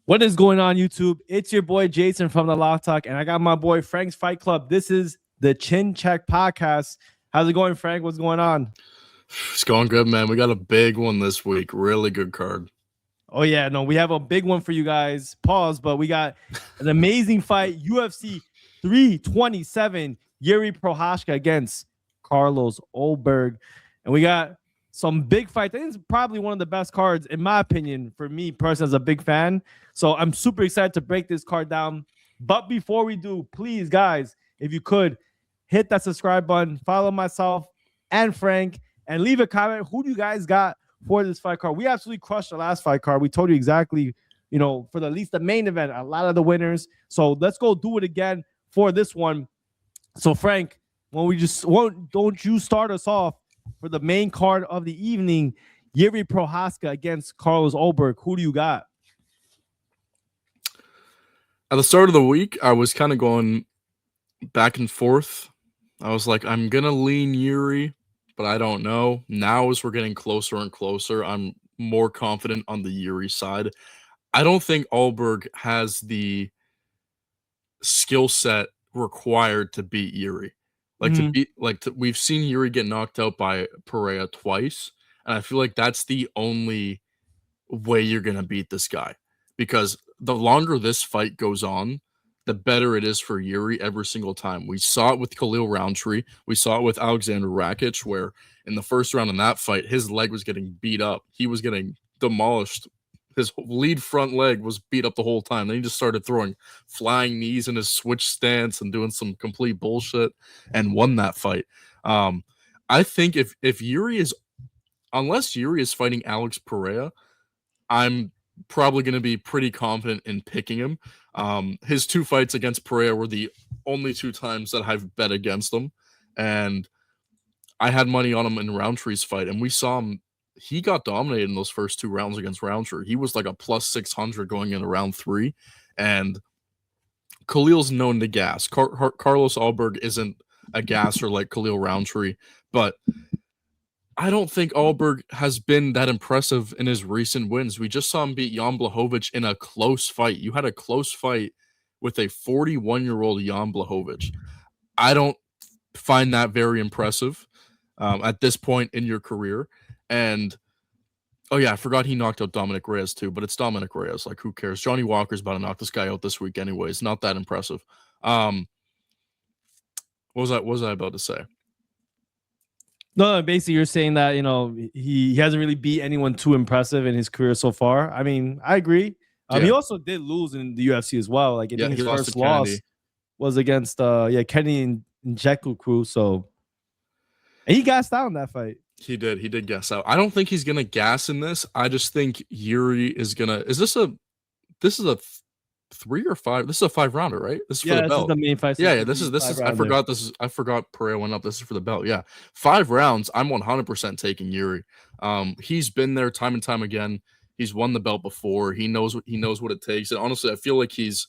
What is going on, YouTube? It's your boy Jason from the Lock Talk, and I got my boy Frank's Fight Club. This is the Chin Check Podcast. How's it going, Frank? What's going on? It's going good, man. We got a big one this week. Really good card. Oh, yeah. No, we have a big one for you guys. Pause, but we got an amazing fight. UFC 327, Jiri Prochazka against Carlos Ulberg. And we got some big fights. I think it's probably one of the best cards, in my opinion, for me personally as a big fan. So I'm super excited to break this card down. But before we do, please, guys, if you could, hit that subscribe button, follow myself and Frank, and leave a comment. Who do you guys got for this fight card? We absolutely crushed the last fight card. We told you exactly, for at least the main event, a lot of the winners. So let's go do it again for this one. So Frank, don't you start us off for the main card of the evening, Jiri Prochazka against Carlos Ulberg. Who do you got? At the start of the week, I was kind of going back and forth. I was like, I'm going to lean Jiri, but I don't know. Now, as we're getting closer and closer, I'm more confident on the Jiri side. I don't think Ulberg has the skill set required to beat Jiri. We've seen Jiri get knocked out by Pereira twice, and I feel like that's the only way you're going to beat this guy, because the longer this fight goes on, the better it is for Jiri every single time. We saw it with Khalil Roundtree. We saw it with Alexander Rakic, where in the first round in that fight, his leg was getting beat up. He was getting demolished. His lead front leg was beat up the whole time. Then he just started throwing flying knees in his switch stance and doing some complete bullshit and won that fight. I think if Jiri is, unless Jiri is fighting Alex Pereira, I'm probably going to be pretty confident in picking him. His two fights against Pereira were the only two times that I've bet against him, and I had money on him in Roundtree's fight, and we saw him. He got dominated in those first two rounds against Roundtree. He was like a plus 600 going into round 3, and Khalil's known to gas. Carlos Ulberg isn't a gasser like Khalil Roundtree, but I don't think Ulberg has been that impressive in his recent wins. We just saw him beat Jan Blachowicz in a close fight. You had a close fight with a 41-year-old Jan Blachowicz. I don't find that very impressive at this point in your career. And, oh yeah, I forgot he knocked out Dominick Reyes too, but it's Dominick Reyes. Like, who cares? Johnny Walker's about to knock this guy out this week anyways. Not that impressive. What was I about to say? No, basically you're saying that, he hasn't really beat anyone too impressive in his career so far. I mean, I agree. He also did lose in the UFC as well. Like, his first loss was against Kenny and Nzechukwu crew. So, and he gassed out in that fight. He did gas out. I don't think he's gonna gas in this. I just think Jiri is gonna. This is a 3 or 5. This is a 5-rounder, right? This is for the belt. This is the main fight. Yeah. This is. I forgot Pereira went up. This is for the belt. Yeah, 5 rounds. I'm 100% taking Jiri. He's been there time and time again. He's won the belt before. He knows what it takes. And honestly, I feel like he's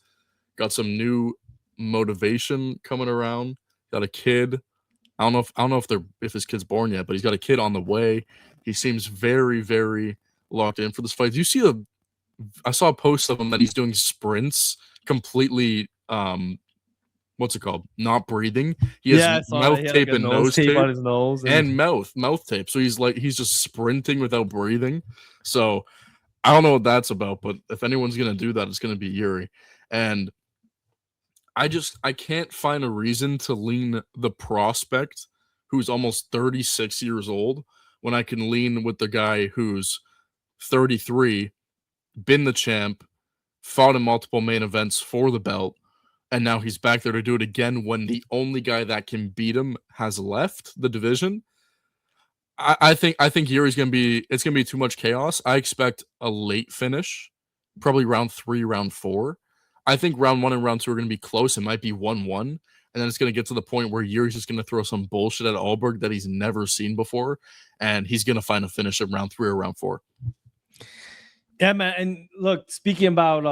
got some new motivation coming around. Got a kid. I don't know if his kid's born yet, but he's got a kid on the way. He seems very, very locked in for this fight. Do you see I saw a post of him that he's doing sprints completely, what's it called? Not breathing. He has mouth tape and nose tape on his nose and mouth tape. So he's just sprinting without breathing. So I don't know what that's about, but if anyone's gonna do that, it's gonna be Jiri. And I can't find a reason to lean the prospect who's almost 36 years old when I can lean with the guy who's 33, been the champ, fought in multiple main events for the belt, and now he's back there to do it again when the only guy that can beat him has left the division. I think Jiri's it's gonna be too much chaos. I expect a late finish, probably round 3, round 4. I think round 1 and round 2 are going to be close. It might be 1-1. And then it's going to get to the point where Jiri's just going to throw some bullshit at Ulberg that he's never seen before. And he's going to find a finish at round 3 or round 4. Yeah, man. And look, speaking about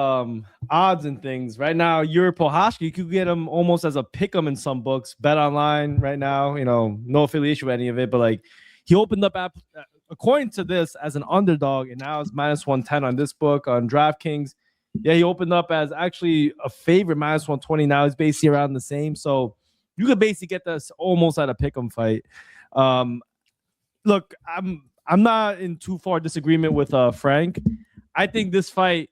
odds and things, right now, Jiri Prochazka, you could get him almost as a pick 'em in some books. Bet online right now, no affiliation with any of it. But, like, he opened up, according to this, as an underdog. And now it's minus 110 on this book on DraftKings. Yeah, he opened up as actually a favorite -120. Now he's basically around the same. So you could basically get this almost at a pick'em fight. Um, look, I'm not in too far disagreement with Frank. I think this fight,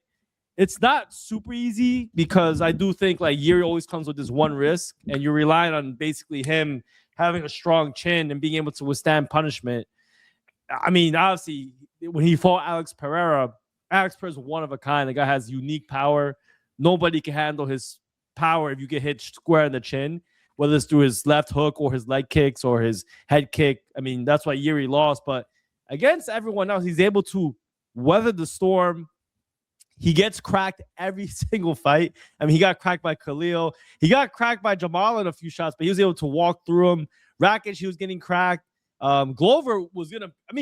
it's not super easy because I do think like Jiri always comes with this one risk, and you're relying on basically him having a strong chin and being able to withstand punishment. I mean, obviously, when he fought Alex Pereira is one of a kind. The guy has unique power. Nobody can handle his power if you get hit square in the chin, whether it's through his left hook or his leg kicks or his head kick. I mean, that's why Jiri lost. But against everyone else, he's able to weather the storm. He gets cracked every single fight. I mean, he got cracked by Khalil. He got cracked by Jamal in a few shots, but he was able to walk through him. Rakic, he was getting cracked. Glover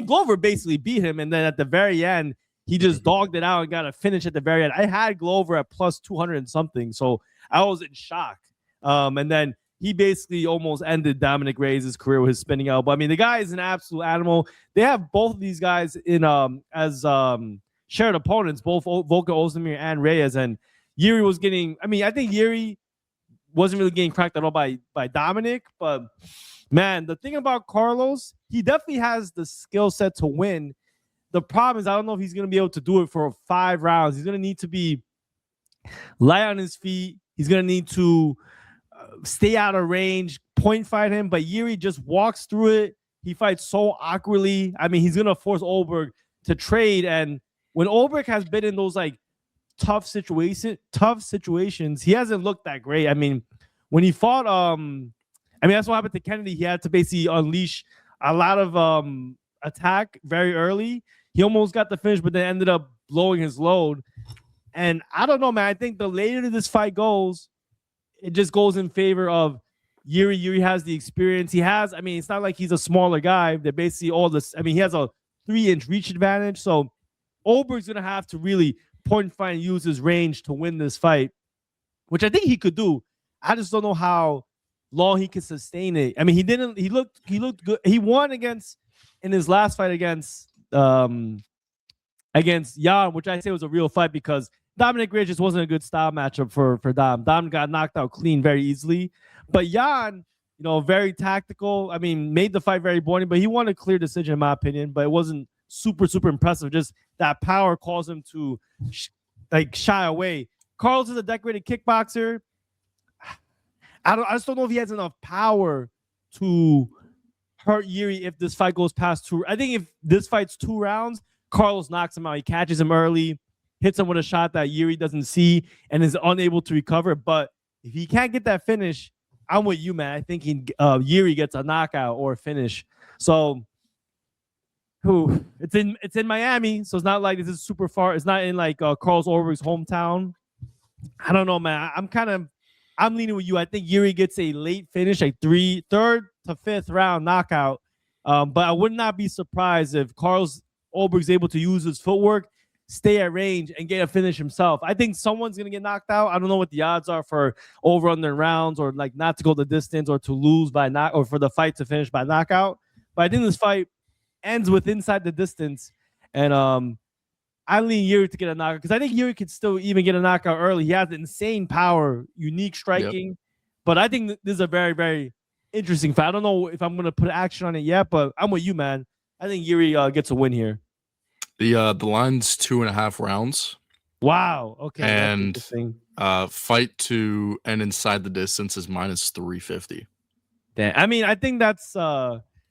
Glover basically beat him. And then at the very end, he just dogged it out and got a finish at the very end. I had Glover at plus 200 and something. So I was in shock. And then he basically almost ended Dominick Reyes' career with his spinning elbow. I mean, the guy is an absolute animal. They have both of these guys in as shared opponents, both Volkan Ozdemir and Reyes. And Jiri was getting, I think Jiri wasn't really getting cracked at all by Dominick. But, man, the thing about Carlos, he definitely has the skill set to win. The problem is I don't know if he's going to be able to do it for 5 rounds. He's going to need to be light on his feet. He's going to need to stay out of range, point fight him. But Jiri just walks through it. He fights so awkwardly. I mean, he's going to force Ulberg to trade. And when Ulberg has been in those like tough situations, he hasn't looked that great. I mean, when he fought, that's what happened to Kennedy. He had to basically unleash a lot of attack very early. He almost got the finish, but then ended up blowing his load. And I don't know, man. I think the later this fight goes, it just goes in favor of Jiri. Jiri has the experience. He has, it's not like he's a smaller guy. They're basically all this. He has a 3-inch reach advantage. So Ulberg's going to have to really point fight and use his range to win this fight, which I think he could do. I just don't know how long he can sustain it. He looked good. He won in his last fight against Jan, which I say was a real fight because Dominick Reyes just wasn't a good style matchup for Dom. Dom got knocked out clean very easily. But Jan, very tactical. Made the fight very boring, but he won a clear decision in my opinion, but it wasn't super, super impressive. Just that power caused him to shy away. Carlos is a decorated kickboxer. I just don't know if he has enough power to hurt Jiri if this fight goes past 2. I think if this fight's 2 rounds, Carlos knocks him out. He catches him early, hits him with a shot that Jiri doesn't see, and is unable to recover. But if he can't get that finish, I'm with you, man. I think Jiri gets a knockout or a finish. So, it's in Miami, so it's not like this is super far. It's not in like Carlos Ulberg's hometown. I don't know, man. I'm leaning with you. I think Jiri gets a late finish, like 3rd to 5th round knockout. But I would not be surprised if Carlos Ulberg's able to use his footwork, stay at range, and get a finish himself. I think someone's gonna get knocked out. I don't know what the odds are for over under rounds, or like not to go the distance, or to lose by knock, or for the fight to finish by knockout. But I think this fight ends with inside the distance, and I lean Jiri to get a knockout because I think Jiri could still even get a knockout early. He has insane power, unique striking. Yep. But I think this is a very, very interesting fight. I don't know if I'm going to put action on it yet, but I'm with you, man. I think Jiri gets a win here. The line's 2.5 rounds. Wow. Okay. And fight to end inside the distance is -350. Damn. I think that's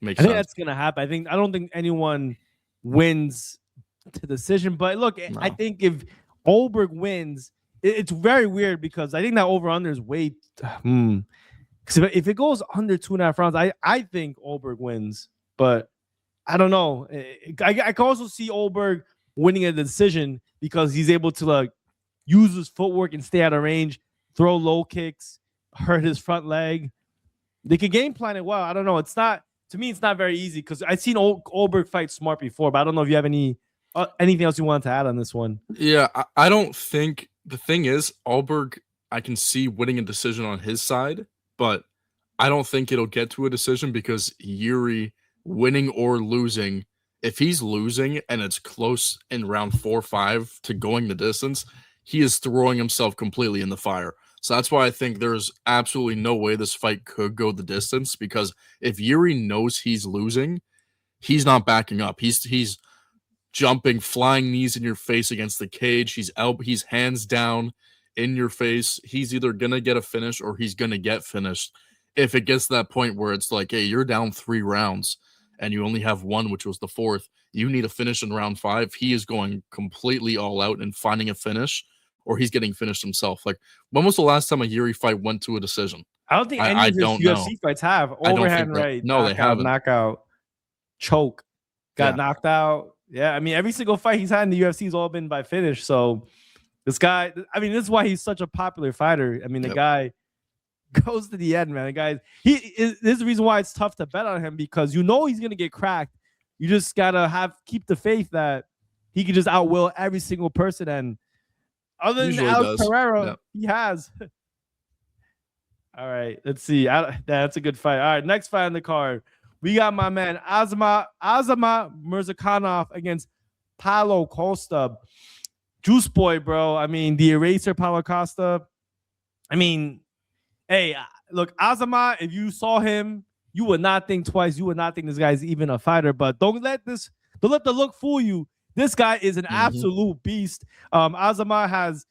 makes sense. That's gonna happen. I don't think anyone wins to decision. But look, no. I think if Ulberg wins, it's very weird because I think that over-under is way. Because if it goes under 2.5 rounds, I think Ulberg wins. But I don't know. I can also see Ulberg winning a decision because he's able to use his footwork and stay out of range, throw low kicks, hurt his front leg. They could game plan it well. I don't know. It's not. To me, it's not very easy because I've seen Ulberg fight smart before, but I don't know if you have anything else you want to add on this one. Yeah, I don't think the thing is Ulberg. I can see winning a decision on his side, but I don't think it'll get to a decision because Jiri winning or losing. If he's losing and it's close in round 4 or 5 to going the distance, he is throwing himself completely in the fire. So that's why I think there's absolutely no way this fight could go the distance, because if Yuri knows he's losing, he's not backing up. He's jumping, flying knees in your face against the cage. He's hands down in your face. He's either gonna get a finish or he's gonna get finished. If it gets to that point where it's like, hey, you're down 3 rounds and you only have one, which was the 4th, you need a finish in round 5. He is going completely all out and finding a finish, or he's getting finished himself. Like, when was the last time a Yuri fight went to a decision? I don't think any of his UFC fights have overhand right. No, they haven't. Knockout, choke, got knocked out. Yeah, I mean, every single fight he's had in the UFC has all been by finish. So this guy, I mean, this is why he's such a popular fighter. I mean, the guy goes to the end, man. The guy, this is the reason why it's tough to bet on him, because you know he's gonna get cracked. You just gotta keep the faith that he can just outwill every single person. And other than Alex Pereira, he has. All right, let's see. That's a good fight. All right, next fight on the card. We got my man Azamat Murzakanov against Paulo Costa. Juice boy, bro. I mean, the eraser Paulo Costa. I mean, hey, look, Azamat, if you saw him, you would not think twice. You would not think this guy's even a fighter. But don't let the look fool you. This guy is an absolute beast. Azamat has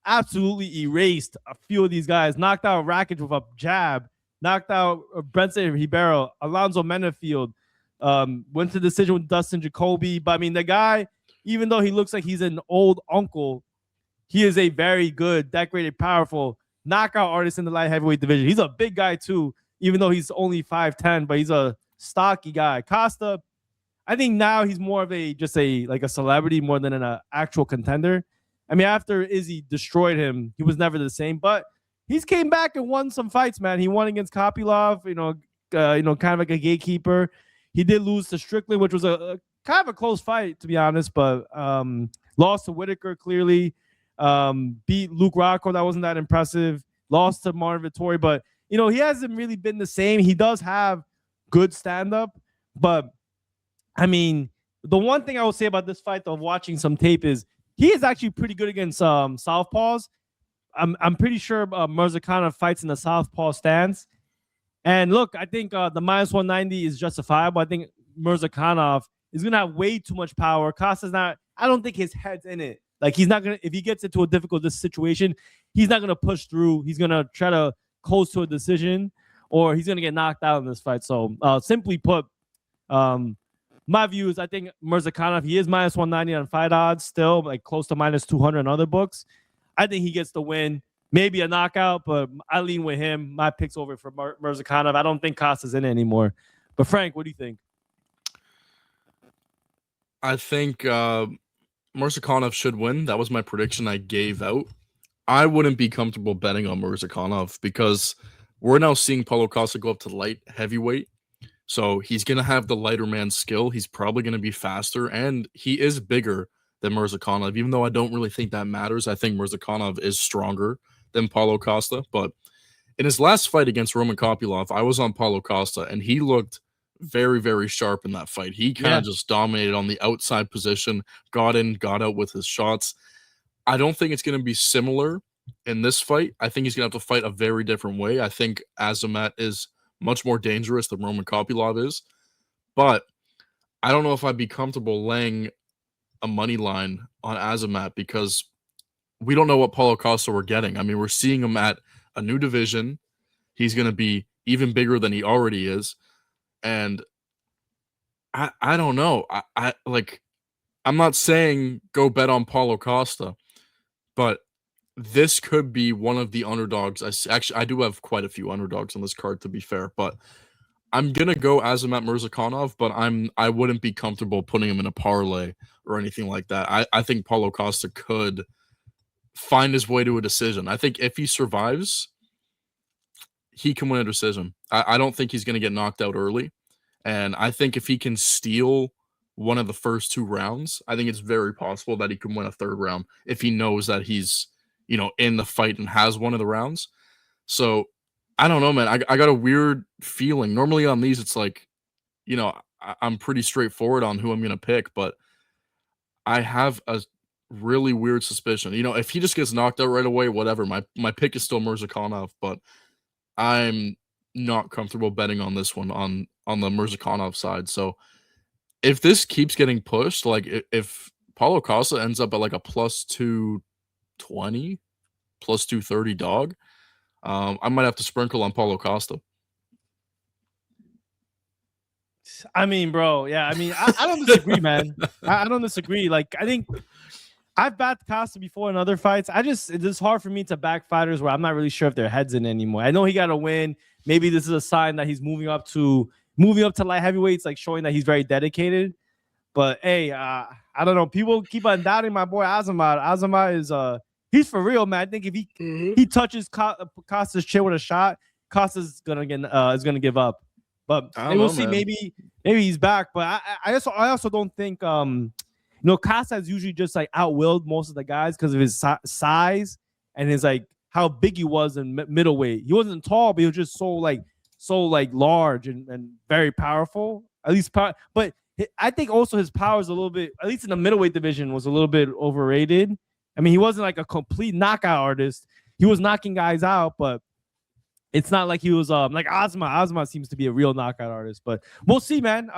absolutely erased a few of these guys. Knocked out Rakic with a jab. Knocked out Brentson Ribeiro, Alonzo Menafield, went to decision with Dustin Jacoby. But I mean, the guy, even though he looks like he's an old uncle, he is a very good, decorated, powerful knockout artist in the light heavyweight division. He's a big guy too, even though he's only 5'10", but he's a stocky guy. Costa, I think now he's more of a celebrity more than an actual contender. I mean, after Izzy destroyed him, he was never the same, but he's came back and won some fights, man. He won against Kopylov, kind of like a gatekeeper. He did lose to Strickland, which was a kind of a close fight, to be honest, but lost to Whitaker clearly. Beat Luke Rocco, that wasn't that impressive. Lost to Martin Vettori, but he hasn't really been the same. He does have good stand-up, but I mean, the one thing I will say about this fight, though, watching some tape, is he is actually pretty good against southpaws. I'm pretty sure Murzakanov fights in the southpaw stance. And look, I think the minus 190 is justifiable. I think Murzakanov is going to have way too much power. Costa's not, I don't think his head's in it. Like, he's not going to, if he gets into a difficult situation, he's not going to push through. He's going to try to close to a decision, or he's going to get knocked out in this fight. So, simply put, my view is I think Murzakanov, he is minus 190 on fight odds still, like close to minus 200 in other books. I think he gets the win. Maybe a knockout, but I lean with him. My pick's over for Murzakanov. I don't think Costa's in it anymore. But Frank, what do you think? I think Murzakanov should win. That was my prediction I gave out. I wouldn't be comfortable betting on Murzakanov because we're now seeing Paulo Costa go up to light heavyweight. So he's going to have the lighter man skill. He's probably going to be faster, and he is bigger than Murzakanov, even though I don't really think that matters. I think Murzakanov is stronger than Paulo Costa. But in his last fight against Roman Kopylov, I was on Paulo Costa, and he looked very, very sharp in that fight. He kind of just dominated on the outside position, got in, got out with his shots. I don't think it's going to be similar in this fight. I think he's going to have to fight a very different way. I think Azamat is much more dangerous than Roman Kopylov is. But I don't know if I'd be comfortable laying a money line on Azamat because we don't know what Paulo Costa we're getting. I mean, we're seeing him at a new division. He's going to be even bigger than he already is. And I don't know. I'm not saying go bet on Paulo Costa, but this could be one of the underdogs. I do have quite a few underdogs on this card, to be fair, but I'm gonna go Azamat Murzakanov, but I wouldn't be comfortable putting him in a parlay or anything like that. I think Paulo Costa could find his way to a decision. I think if he survives, he can win a decision. I don't think he's gonna get knocked out early, and I think if he can steal one of the first 2 rounds, I think it's very possible that he can win a 3rd round if he knows that he's in the fight and has one of the rounds. So I don't know, man. I got a weird feeling. Normally on these, it's like, I'm pretty straightforward on who I'm going to pick, but I have a really weird suspicion. You know, if he just gets knocked out right away, whatever. My pick is still Mirzakhanov, but I'm not comfortable betting on this one on the Mirzakhanov side. So if this keeps getting pushed, like if Paulo Costa ends up at like a plus 220, plus 230 dog, I might have to sprinkle on Paulo Costa. I mean, bro, yeah. I mean, I don't disagree, man. I don't disagree. Like, I think I've backed Costa before in other fights. It's hard for me to back fighters where I'm not really sure if their head's in anymore. I know he got to win. Maybe this is a sign that he's moving up to light heavyweights, like showing that he's very dedicated. But hey, I don't know. People keep on doubting my boy Azamat. Azamat is he's for real, man. I think if he touches Costa's chin with a shot, Costa's gonna give up. But we'll see. Man. Maybe he's back. But I also don't think Costa is usually just like outwilled most of the guys because of his size and his like how big he was in middleweight. He wasn't tall, but he was just so large and very powerful. At least but I think also his power is a little bit, at least in the middleweight division, was a little bit overrated. I mean, he wasn't like a complete knockout artist. He was knocking guys out, but it's not like he was like Ozma. Ozma seems to be a real knockout artist, but we'll see, man.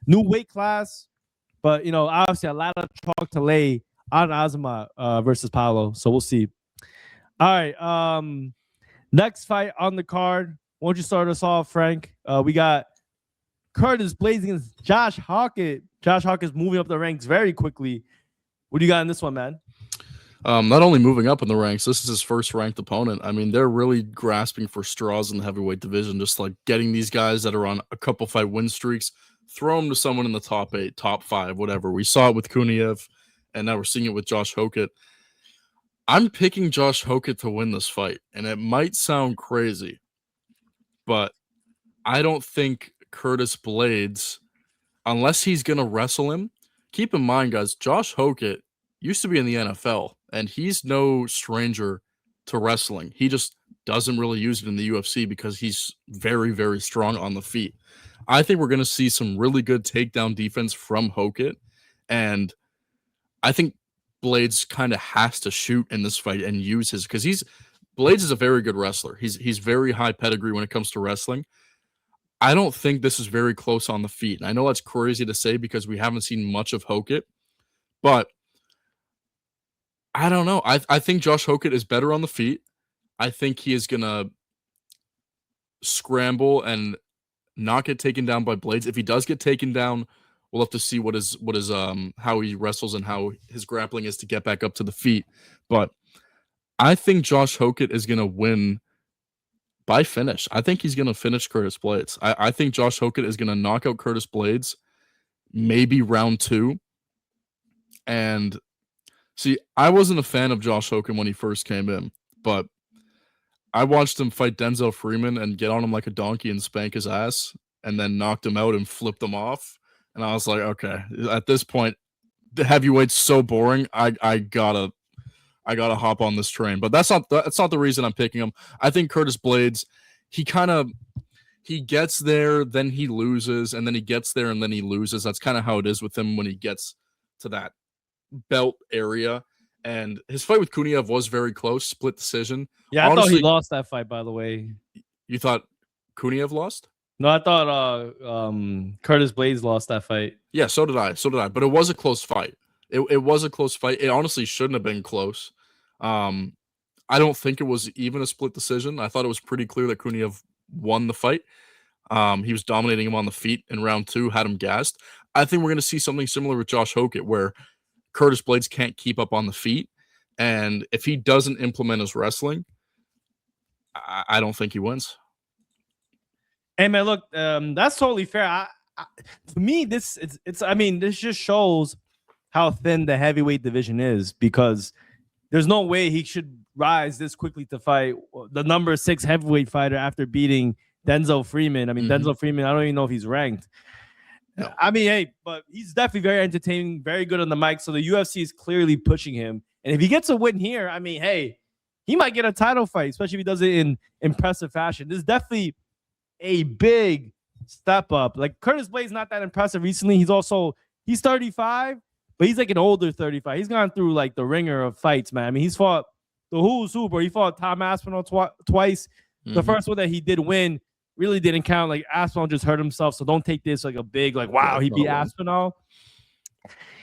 New weight class, but obviously a lot of chalk to lay on Ozma versus Paulo. So we'll see. All right. Next fight on the card. Why don't you start us off, Frank? We got Curtis Blaydes against Josh Hawkett. Josh Hawkett's moving up the ranks very quickly. What do you got in this one, man? Not only moving up in the ranks, this is his first ranked opponent. I mean, they're really grasping for straws in the heavyweight division, just like getting these guys that are on a couple fight win streaks, throw them to someone in the top 8, top 5, whatever. We saw it with Kuniev, and now we're seeing it with Josh Hawkett. I'm picking Josh Hawkett to win this fight, and it might sound crazy, but I don't think Curtis Blaydes, unless he's going to wrestle him. Keep in mind, guys, Josh Hawkett used to be in the NFL, and he's no stranger to wrestling. He just doesn't really use it in the UFC because he's very, very strong on the feet. I think we're going to see some really good takedown defense from Hawkett, and I think Blaydes kind of has to shoot in this fight and use his, because Blaydes is a very good wrestler. He's very high pedigree when it comes to wrestling. I don't think this is very close on the feet. And I know that's crazy to say because we haven't seen much of Hawkett, but I don't know. I think Josh Hawkett is better on the feet. I think he is going to scramble and not get taken down by Blaydes. If he does get taken down, we'll have to see what is how he wrestles and how his grappling is to get back up to the feet. But I think Josh Hawkett is going to win by finish. I think he's going to finish Curtis Blaydes. I think Josh Hawkett is going to knock out Curtis Blaydes, maybe round 2. And see, I wasn't a fan of Josh Hawkett when he first came in, but I watched him fight Denzel Freeman and get on him like a donkey and spank his ass, and then knocked him out and flipped him off. And I was like, okay, at this point, the heavyweight's so boring. I gotta hop on this train. But that's not the reason I'm picking him. I think Curtis Blaydes, he gets there, then he loses, and then he gets there and then he loses. That's kind of how it is with him when he gets to that belt area. And his fight with Kuniev was very close, split decision. Yeah, honestly, I thought he lost that fight, by the way. You thought Kuniev lost? No, I thought Curtis Blaydes lost that fight. Yeah, so did I. But it was a close fight. It was a close fight. It honestly shouldn't have been close. I don't think it was even a split decision. I thought it was pretty clear that Kuniev won the fight. He was dominating him on the feet in round 2, had him gassed. I think we're going to see something similar with Josh Hawkett, where Curtis Blaydes can't keep up on the feet. And if he doesn't implement his wrestling, I don't think he wins. Hey, man, look, that's totally fair. To me, this just shows how thin the heavyweight division is, because there's no way he should rise this quickly to fight the number 6 heavyweight fighter after beating Denzel Freeman. I mean, Denzel Freeman, I don't even know if he's ranked. No. I mean, hey, but he's definitely very entertaining, very good on the mic. So the UFC is clearly pushing him. And if he gets a win here, I mean, hey, he might get a title fight, especially if he does it in impressive fashion. This is definitely a big step up. Like, Curtis Blaydes not that impressive recently. He's 35, but he's like an older 35. He's gone through like the ringer of fights, man. I mean, he's fought the who's who, bro. He fought Tom Aspinall twice. The first one that he did win really didn't count. Like Aspinall just hurt himself, so don't take this like a big like wow he beat Aspinall.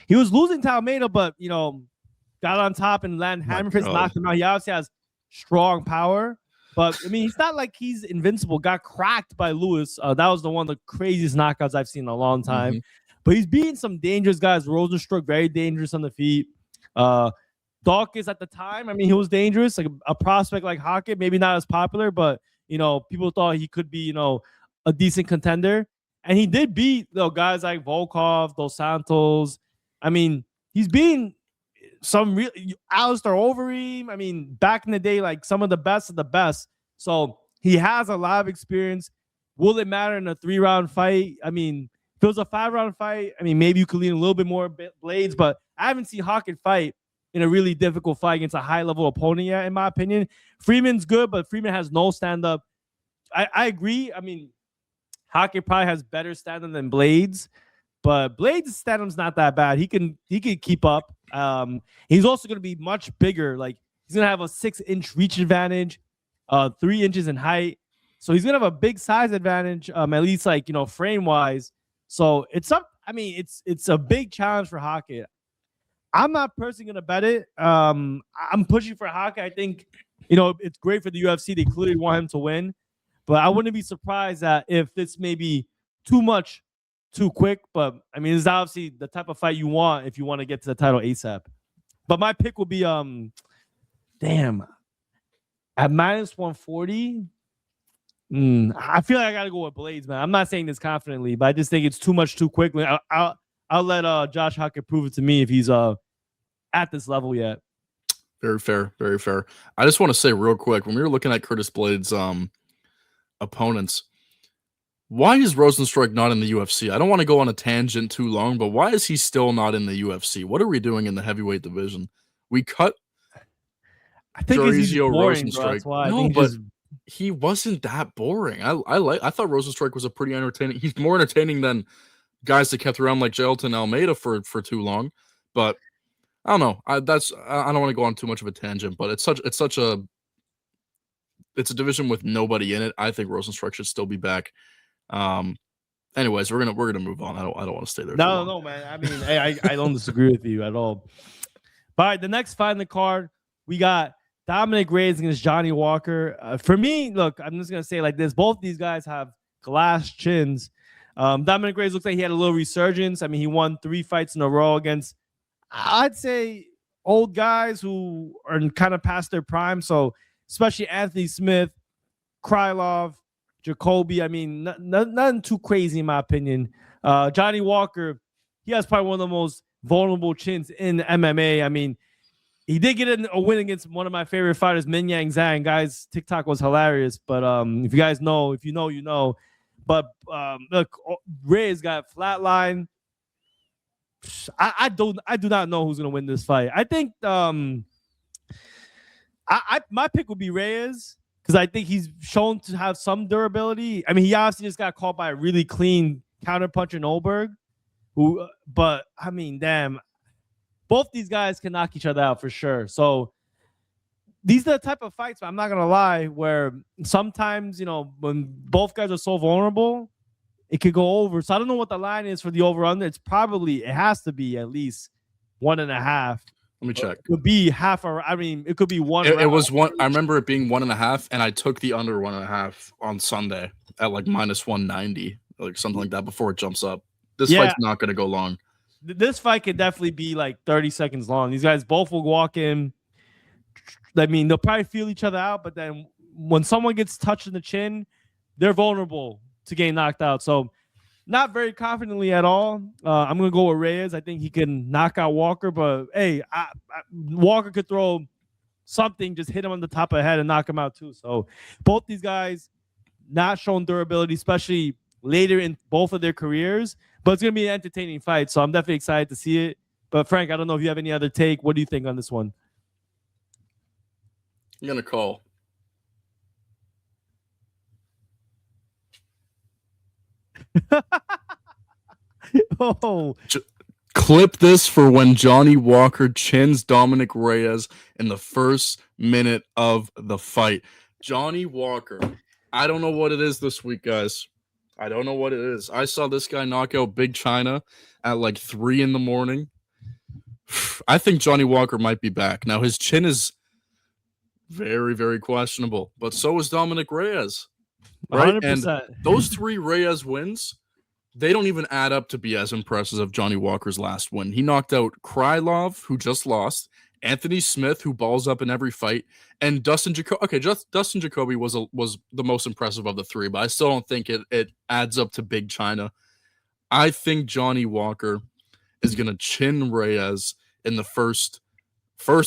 He was losing to Almeida, but got on top and landed hammer fist, knocked him out. He obviously has strong power, but I mean he's not like he's invincible. Got cracked by Lewis. That was the one of the craziest knockouts I've seen in a long time. But he's beating some dangerous guys. Rosenstruck, very dangerous on the feet. Dawkins at the time, I mean, he was dangerous, like a prospect like Hackett, maybe not as popular, but people thought he could be, a decent contender. And he did beat guys like Volkov, Dos Santos. I mean, he's beating some real Alistair Overeem. I mean, back in the day, like some of the best of the best. So he has a lot of experience. Will it matter in a 3-round fight? I mean, if it was a 5-round fight, I mean, maybe you could lean a little bit more blades, but I haven't seen Hackett fight in a really difficult fight against a high-level opponent yet, in my opinion. Freeman's good, but Freeman has no stand-up. I agree. I mean, Hackett probably has better stand-up than Blades, but Blades' stand-up's not that bad. He can keep up. He's also going to be much bigger. Like, he's going to have a 6-inch reach advantage, 3 inches in height. So he's going to have a big size advantage, at least like, frame-wise. So it's up. I mean, it's a big challenge for Hackett. I'm not personally going to bet it. I'm pushing for Hackett. I think, it's great for the UFC. They clearly want him to win. But I wouldn't be surprised that if this may be too much, too quick. But, I mean, it's obviously the type of fight you want if you want to get to the title ASAP. But my pick will be, at minus 140, I feel like I got to go with Blades, man. I'm not saying this confidently, but I just think it's too much too quickly. I'll let Josh Hackett prove it to me if he's at this level yet. Very fair, very fair. I just want to say real quick, when we were looking at Curtis Blades' opponents, why is Rosenstruck not in the UFC? I don't want to go on a tangent too long, but why is he still not in the UFC? What are we doing in the heavyweight division? We cut I think he's boring, bro. That's why. No, but he wasn't that boring. I thought Rosenstruck was a pretty entertaining. He's more entertaining than guys that kept around like Jailton Almeida for too long. But I don't know. I don't want to go on too much of a tangent, but it's a division with nobody in it. I think Rosenstruck should still be back. Anyways, we're gonna move on. I don't want to stay there. No, man. I mean, I don't disagree with you at all. All right, the next fight in the card, we got Dominick Reyes against Johnny Walker. For me, look, I'm just gonna say like this: both these guys have glass chins. Dominick Reyes looks like he had a little resurgence. I mean, he won 3 fights in a row against, I'd say, old guys who are kind of past their prime. So especially Anthony Smith, Krylov, Jacoby. I mean, nothing too crazy in my opinion. Johnny Walker, he has probably one of the most vulnerable chins in MMA. I mean, he did get a win against one of my favorite fighters, Minyang Zhang. Guys, TikTok was hilarious. But if you guys know, if you know, you know. But look, Reyes got flatline. I do not know who's gonna win this fight. I think my pick would be Reyes because I think he's shown to have some durability. I mean, he obviously just got caught by a really clean counterpuncher in Ulberg. But I mean, damn, both these guys can knock each other out for sure. So these are the type of fights, I'm not gonna lie, where sometimes, when both guys are so vulnerable, it could go over. So I don't know what the line is for the over-under. It has to be at least 1.5. Let me check. It could be half. I mean, it could be one. It was one. I remember it being 1.5, and I took the under 1.5 on Sunday at like minus 190, like something like that before it jumps up. This fight's not gonna go long. This fight could definitely be like 30 seconds long. These guys both will walk in. I mean, they'll probably feel each other out, but then when someone gets touched in the chin, they're vulnerable to getting knocked out. So not very confidently at all. I'm going to go with Reyes. I think he can knock out Walker, but hey, Walker could throw something, just hit him on the top of the head and knock him out too. So both these guys not showing durability, especially later in both of their careers, but it's going to be an entertaining fight. So I'm definitely excited to see it. But Frank, I don't know if you have any other take. What do you think on this one? I'm going to call. Clip this for when Johnny Walker chins Dominick Reyes in the first minute of the fight. Johnny Walker. I don't know what it is this week, guys. I don't know what it is. I saw this guy knock out Big China at like 3 a.m. I think Johnny Walker might be back. Now, his chin is very, very questionable, but so is Dominick Reyes. Right? 100%. And those 3 Reyes wins, they don't even add up to be as impressive as Johnny Walker's last win. He knocked out Krylov, who just lost, Anthony Smith, who balls up in every fight, and Dustin Jacoby. Okay, Dustin Jacoby was the most impressive of the 3, but I still don't think it adds up to Big China. I think Johnny Walker is going to chin Reyes in the first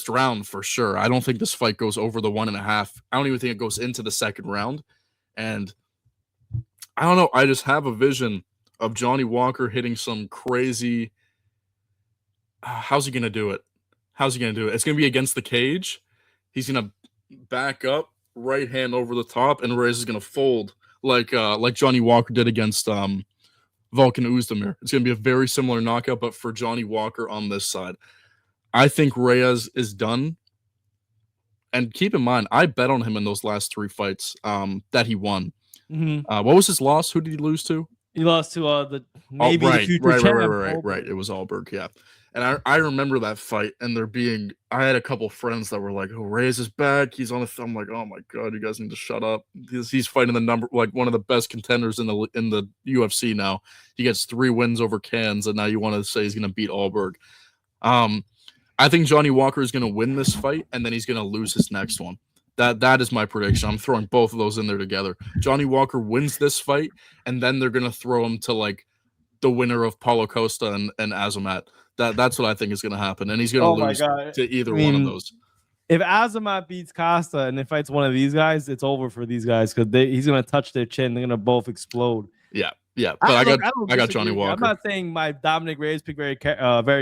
round for sure. I don't think this fight goes over the 1.5. I don't even think it goes into the second round. And I don't know. I just have a vision of Johnny Walker hitting some crazy. How's he going to do it? It's going to be against the cage. He's going to back up, right hand over the top, and Reyes is going to fold like Johnny Walker did against Volkan Oezdemir. It's going to be a very similar knockout, but for Johnny Walker on this side. I think Reyes is done. And keep in mind, I bet on him in those last 3 fights that he won. Mm-hmm. What was his loss? Who did he lose to? He lost to the future champ. Right. It was Ulberg, yeah. And I remember that fight, and I had a couple friends that were like, "Oh, Reyes is back. He's on the." I'm like, "Oh my god, you guys need to shut up." He's fighting one of the best contenders in the UFC now. He gets 3 wins over Cans, and now you want to say he's going to beat Ulberg. I think Johnny Walker is going to win this fight, and then he's going to lose his next one. That is my prediction. I'm throwing both of those in there together. Johnny Walker wins this fight, and then they're going to throw him to like the winner of Paulo Costa and Azamat. That's what I think is going to happen, and he's going to lose to either one of those. If Azamat beats Costa and it fights one of these guys, it's over for these guys because he's going to touch their chin. They're going to both explode. Yeah. But I got Johnny Walker. I'm not saying my Dominick Reyes pick very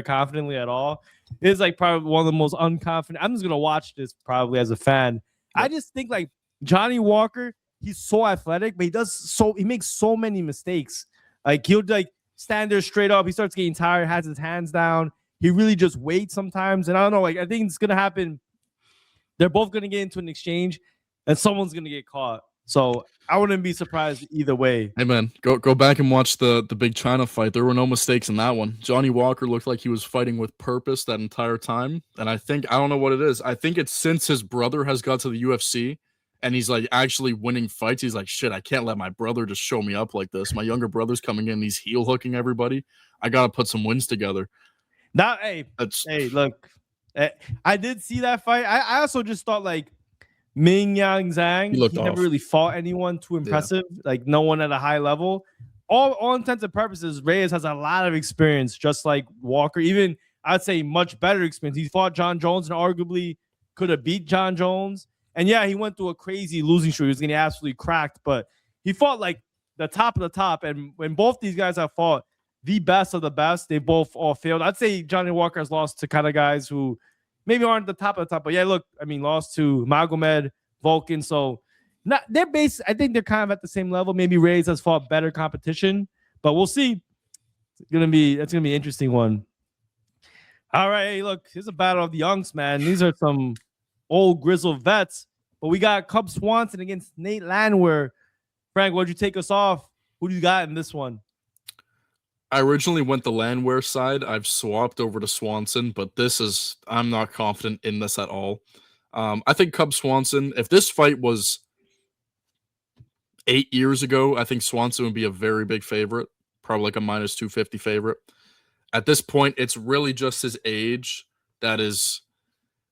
confidently at all. It's like probably one of the most unconfident. I'm just going to watch this probably as a fan. I just think like Johnny Walker, he's so athletic, but he makes so many mistakes. Like he'll like stand there straight up. He starts getting tired, has his hands down. He really just waits sometimes. And I don't know, like I think it's gonna happen. They're both gonna get into an exchange and someone's gonna get caught. So I wouldn't be surprised either way. Hey man, go back and watch the Big China fight. There were no mistakes in that one. Johnny Walker looked like he was fighting with purpose that entire time. And I don't know what it is. I think it's since his brother has got to the UFC and he's like actually winning fights. He's like, shit, I can't let my brother just show me up like this. My younger brother's coming in, he's heel hooking everybody. I gotta put some wins together. Now, look, I did see that fight. I also just thought like Ming Yang Zhang, he never really fought anyone too impressive, like no one at a high level. All intents and purposes, Reyes has a lot of experience, just like Walker. Even I'd say much better experience. He fought John Jones and arguably could have beat John Jones. And yeah, he went through a crazy losing streak. He was getting absolutely cracked, but he fought like the top of the top. And when both these guys have fought the best of the best, they both all failed. I'd say Johnny Walker has lost to kind of guys who maybe aren't the top of the top, but yeah, look, I mean, lost to Magomed, Volkan. So they're I think they're kind of at the same level. Maybe Reyes has fought better competition, but we'll see. That's gonna be an interesting one. All right, hey, look, here's a battle of the youngs, man. These are some old grizzled vets, but we got Cub Swanson against Nate Landwehr. Frank, what'd you take us off? Who do you got in this one? I originally went the Landwehr side. I've swapped over to Swanson, but I'm not confident in this at all. I think Cub Swanson, if this fight was 8 years ago, I think Swanson would be a very big favorite, probably like a minus 250 favorite. At this point, it's really just his age that is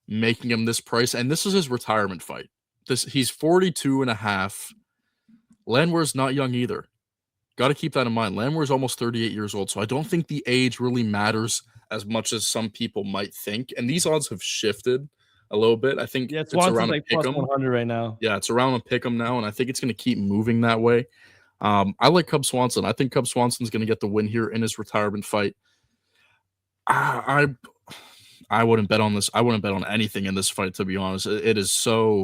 making him this price, and this is his retirement fight. He's 42 and a half. Landwehr's not young either. Got to keep that in mind. Landwehr's almost 38 years old, so I don't think the age really matters as much as some people might think. And these odds have shifted a little bit. I think it's around like plus 100 right now. Yeah, it's around a pick 'em now, and I think it's going to keep moving that way. I like Cub Swanson. I think Cub Swanson's going to get the win here in his retirement fight. I wouldn't bet on this. I wouldn't bet on anything in this fight, to be honest. It is so...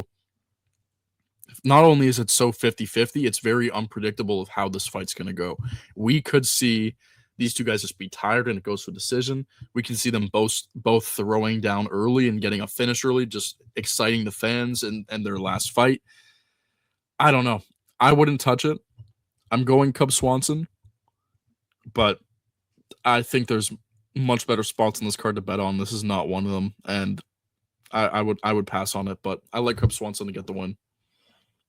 Not only is it so 50-50, it's very unpredictable of how this fight's going to go. We could see these two guys just be tired and it goes to a decision. We can see them both throwing down early and getting a finish early, just exciting the fans and their last fight. I don't know. I wouldn't touch it. I'm going Cub Swanson, but I think there's much better spots in this card to bet on. This is not one of them, and I would pass on it, but I like Cub Swanson to get the win.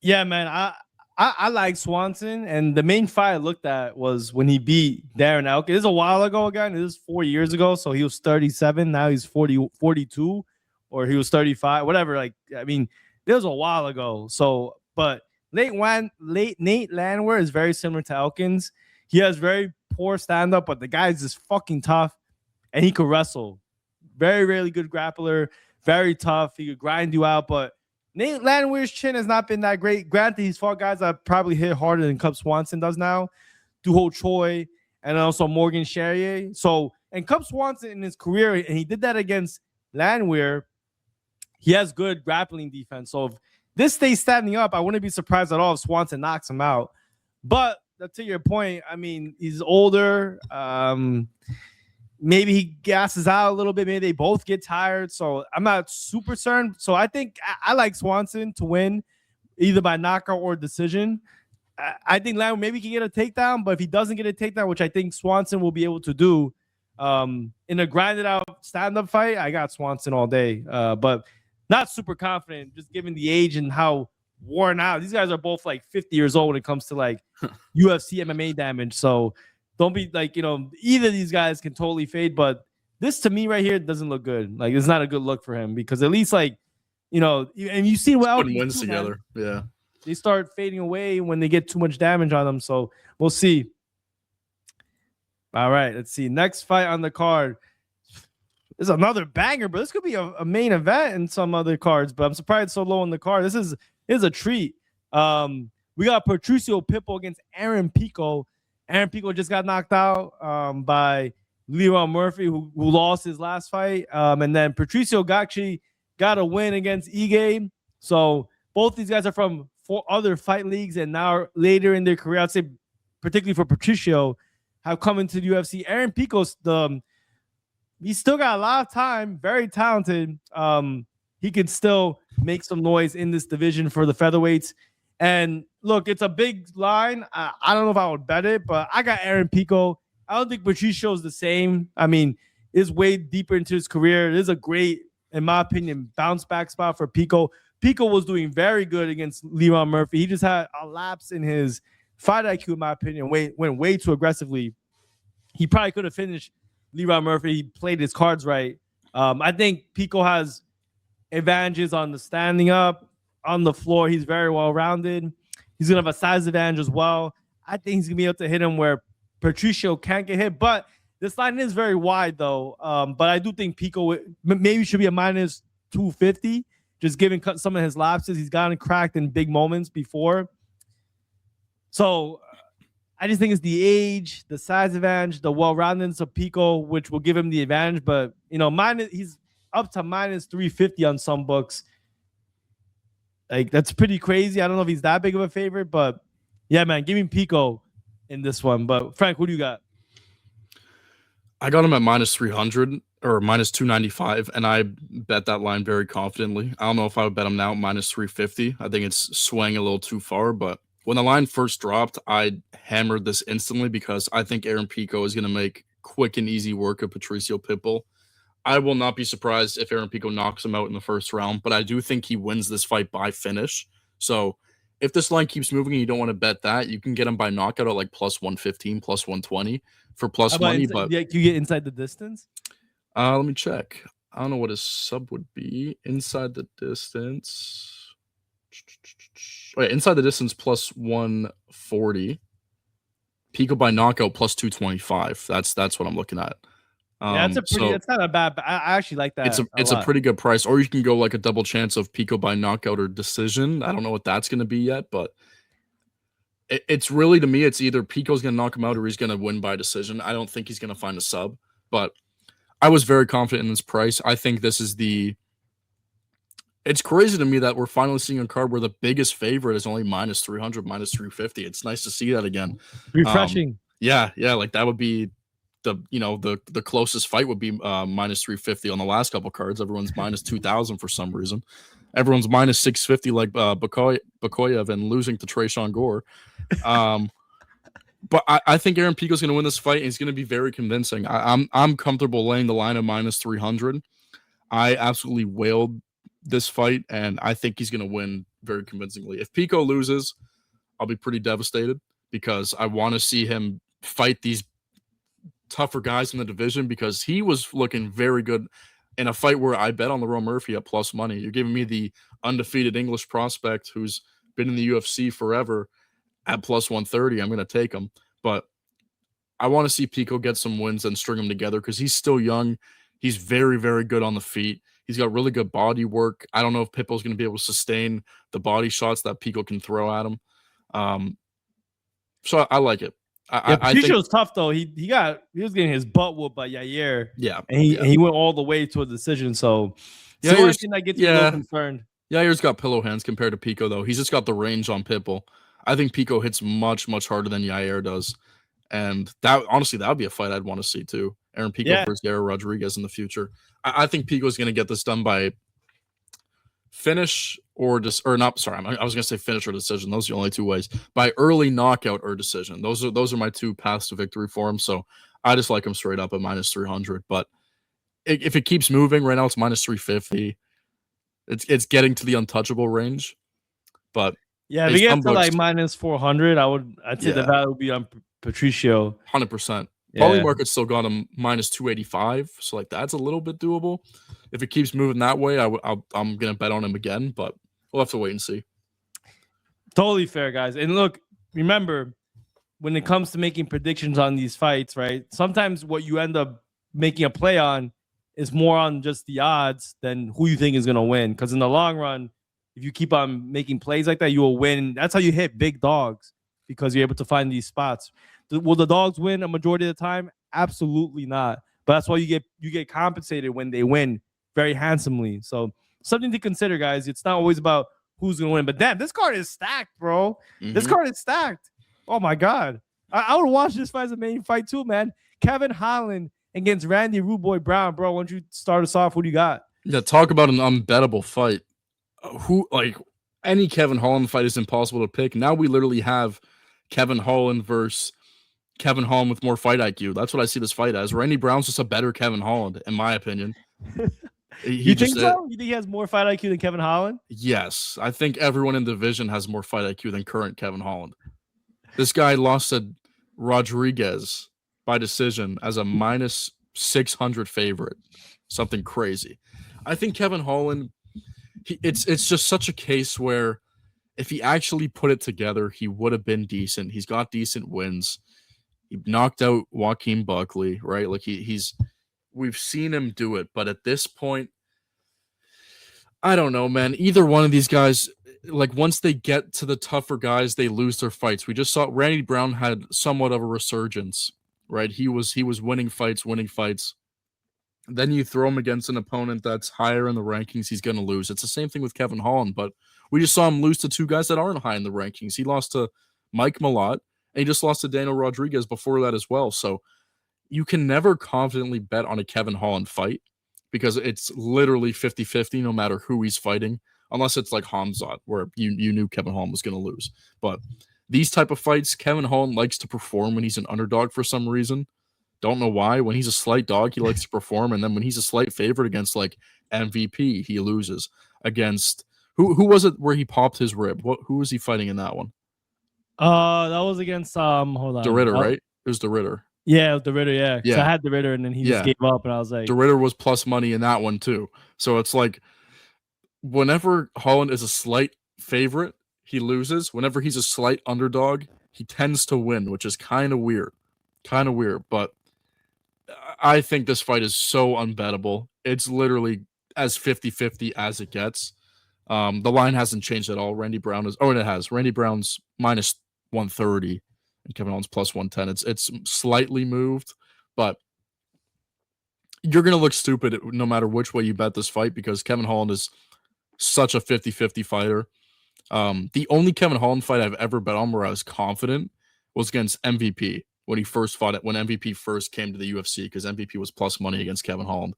Yeah, man. I like Swanson, and the main fight I looked at was when he beat Darren Elkins. It is a while ago again. It is 4 years ago, so he was 37. Now he's 42, or he was 35, whatever. Like, I mean, it was a while ago. So, but Nate Landwehr is very similar to Elkins. He has very poor stand-up, but the guy's just fucking tough, and he could wrestle. Very, really good grappler. Very tough. He could grind you out, but Nate Landwehr's chin has not been that great. Granted, he's fought guys that probably hit harder than Cub Swanson does now. Duho Choi and also Morgan Charrier. So, and Cub Swanson in his career, and he did that against Landwehr, he has good grappling defense. So if this stays standing up, I wouldn't be surprised at all if Swanson knocks him out. But to your point, I mean, he's older. Maybe he gasses out a little bit. Maybe they both get tired. So I'm not super certain. So I think I like Swanson to win either by knockout or decision. I think Landwehr maybe can get a takedown, but if he doesn't get a takedown, which I think Swanson will be able to do in a grinded out stand-up fight, I got Swanson all day. But not super confident, just given the age and how worn out. These guys are both like 50 years old when it comes to like UFC MMA damage. So don't be like, either of these guys can totally fade, but this to me right here doesn't look good. Like, it's not a good look for him because at least and you see well wins together. Man, yeah. They start fading away when they get too much damage on them. So we'll see. All right, let's see. Next fight on the card. This is another banger, but this could be a main event in some other cards, but I'm surprised it's so low on the card. This is a treat. We got Patricio Pitbull against Aaron Pico. Aaron Pico just got knocked out by Leron Murphy, who lost his last fight. And then Patricio actually got a win against Ige. So both these guys are from 4 other fight leagues, and now later in their career, I'd say particularly for Patricio, have come into the UFC. Aaron Pico's he's still got a lot of time, very talented. He can still make some noise in this division for the featherweights. And look, it's a big line. I don't know if I would bet it, but I got Aaron Pico. I don't think Patricio's the same. I mean, it's way deeper into his career. It is a great, in my opinion, bounce back spot for Pico. Pico was doing very good against Leron Murphy. He just had a lapse in his fight IQ, in my opinion, went way too aggressively. He probably could have finished Leron Murphy. He played his cards right. I think Pico has advantages on the standing up. On the floor, he's very well-rounded. He's going to have a size advantage as well. I think he's going to be able to hit him where Patricio can't get hit. But this line is very wide, though. But I do think Pico maybe should be a minus 250, just given some of his lapses. He's gotten cracked in big moments before. So I just think it's the age, the size advantage, the well-roundedness of Pico, which will give him the advantage. But, he's up to minus 350 on some books. Like, that's pretty crazy. I don't know if he's that big of a favorite, but yeah, man, give me Pico in this one. But Frank, who do you got? I got him at minus 300 or minus 295, and I bet that line very confidently. I don't know if I would bet him now at minus 350. I think it's swaying a little too far, but when the line first dropped, I hammered this instantly because I think Aaron Pico is going to make quick and easy work of Patricio Pitbull. I will not be surprised if Aaron Pico knocks him out in the first round, but I do think he wins this fight by finish. So if this line keeps moving and you don't want to bet that, you can get him by knockout at like plus 115, plus 120 for plus money. But yeah, can you get inside the distance? Let me check. I don't know what his sub would be. Inside the distance. Okay, inside the distance plus 140. Pico by knockout plus 225. That's what I'm looking at. Yeah, that's not a bad. I actually like that. It's a pretty good price. Or you can go like a double chance of Pico by knockout or decision. I don't know what that's going to be yet, but it's really, to me, it's either Pico's going to knock him out or he's going to win by decision. I don't think he's going to find a sub, but I was very confident in this price. I think this is it's crazy to me that we're finally seeing a card where the biggest favorite is only minus 300, minus 350. It's nice to see that again. Refreshing. Yeah. Like that would be the closest fight would be minus 350 on the last couple cards. Everyone's minus 2,000 for some reason. Everyone's minus 650 like Bakoyev and losing to Tresean Gore. But I think Aaron Pico's going to win this fight, and he's going to be very convincing. I'm comfortable laying the line of minus 300. I absolutely wailed this fight, and I think he's going to win very convincingly. If Pico loses, I'll be pretty devastated because I want to see him fight these tougher guys in the division because he was looking very good in a fight where I bet on Lerone Murphy at plus money. You're giving me the undefeated English prospect who's been in the UFC forever at plus 130. I'm going to take him. But I want to see Pico get some wins and string them together because he's still young. He's very, very good on the feet. He's got really good body work. I don't know if Pitbull's going to be able to sustain the body shots that Pico can throw at him. So I like it. I think was tough though. He was getting his butt whooped by Yair. Yeah, and he went all the way to a decision. So the only thing that gets me a little concerned. Yair's got pillow hands compared to Pico though. He's just got the range on Pitbull. I think Pico hits much, much harder than Yair does. And that would be a fight I'd want to see too. Aaron Pico versus Yair Rodriguez in the future. I think Pico's going to get this done by finish I was going to say finish or decision. Those are the only two ways. By early knockout or decision. Those are my two paths to victory for him. So I just like him straight up at minus 300. But if it keeps moving, right now it's minus 350. It's getting to the untouchable range. But yeah, if we get to like minus 400, I'd say the value would be on Patricio. 100%. Poly market's still got him minus 285, so like that's a little bit doable. If it keeps moving that way, I'm gonna bet on him again, but we'll have to wait and see. Totally fair, guys. And look, remember, when it comes to making predictions on these fights, right? Sometimes what you end up making a play on is more on just the odds than who you think is gonna win. Because in the long run, if you keep on making plays like that, you will win. That's how you hit big dogs because you're able to find these spots. Will the dogs win a majority of the time? Absolutely not. But that's why you get compensated when they win very handsomely. So something to consider, guys. It's not always about who's going to win. But damn, this card is stacked, bro. Mm-hmm. This card is stacked. Oh, my God. I would watch this fight as a main fight too, man. Kevin Holland against Randy Rude Boy Brown. Bro, why don't you start us off? What do you got? Yeah, talk about an unbettable fight. Any Kevin Holland fight is impossible to pick. Now we literally have Kevin Holland versus Kevin Holland with more fight IQ. That's what I see this fight as. Randy Brown's just a better Kevin Holland, in my opinion. You think so? You think he has more fight IQ than Kevin Holland? Yes. I think everyone in the division has more fight IQ than current Kevin Holland. This guy lost to Rodriguez by decision as a minus 600 favorite. Something crazy. I think Kevin Holland, it's just such a case where if he actually put it together, he would have been decent. He's got decent wins. He knocked out Joaquin Buckley, right? Like we've seen him do it, but at this point, I don't know, man. Either one of these guys, like once they get to the tougher guys, they lose their fights. We just saw Randy Brown had somewhat of a resurgence, right? He was winning fights. Then you throw him against an opponent that's higher in the rankings, he's going to lose. It's the same thing with Kevin Holland, but we just saw him lose to two guys that aren't high in the rankings. He lost to Mike Malott, and he just lost to Daniel Rodriguez before that as well. So you can never confidently bet on a Kevin Holland fight because it's literally 50-50 no matter who he's fighting, unless it's like Hamzat, where you knew Kevin Holland was going to lose. But these type of fights, Kevin Holland likes to perform when he's an underdog for some reason. Don't know why. When he's a slight dog, he likes to perform. And then when he's a slight favorite against like MVP, he loses. Against who was it where he popped his rib? Who was he fighting in that one? That was against hold on. DeRitter, right? It was DeRitter. Yeah, it was DeRitter, yeah. So I had DeRitter and then he just gave up and I was like DeRitter was plus money in that one too. So it's like whenever Holland is a slight favorite, he loses. Whenever he's a slight underdog, he tends to win, which is kind of weird. But I think this fight is so unbettable. It's literally as 50-50 as it gets. The line hasn't changed at all. Randy Brown is, it has. Randy Brown's minus 130 and Kevin Holland's plus 110. It's slightly moved, but you're going to look stupid no matter which way you bet this fight because Kevin Holland is such a 50-50 fighter. The only Kevin Holland fight I've ever bet on where I was confident was against MVP. when he first fought it, when MVP first came to the UFC, because MVP was plus money against Kevin Holland.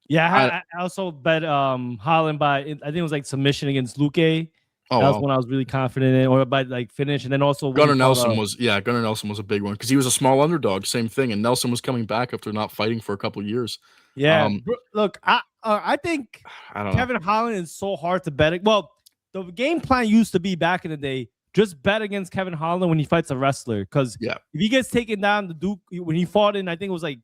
Yeah, I also bet Holland by, I think it was like submission against Luque. Oh, that was when I was really confident in, or by like finish, and then also Gunnar Nelson was a big one because he was a small underdog, same thing, and Nelson was coming back after not fighting for a couple of years. Yeah, look, I think Kevin Holland is so hard to bet. Well, the game plan used to be back in the day, just bet against Kevin Holland when he fights a wrestler, because if he gets taken down, the Duke when he fought in, I think it was like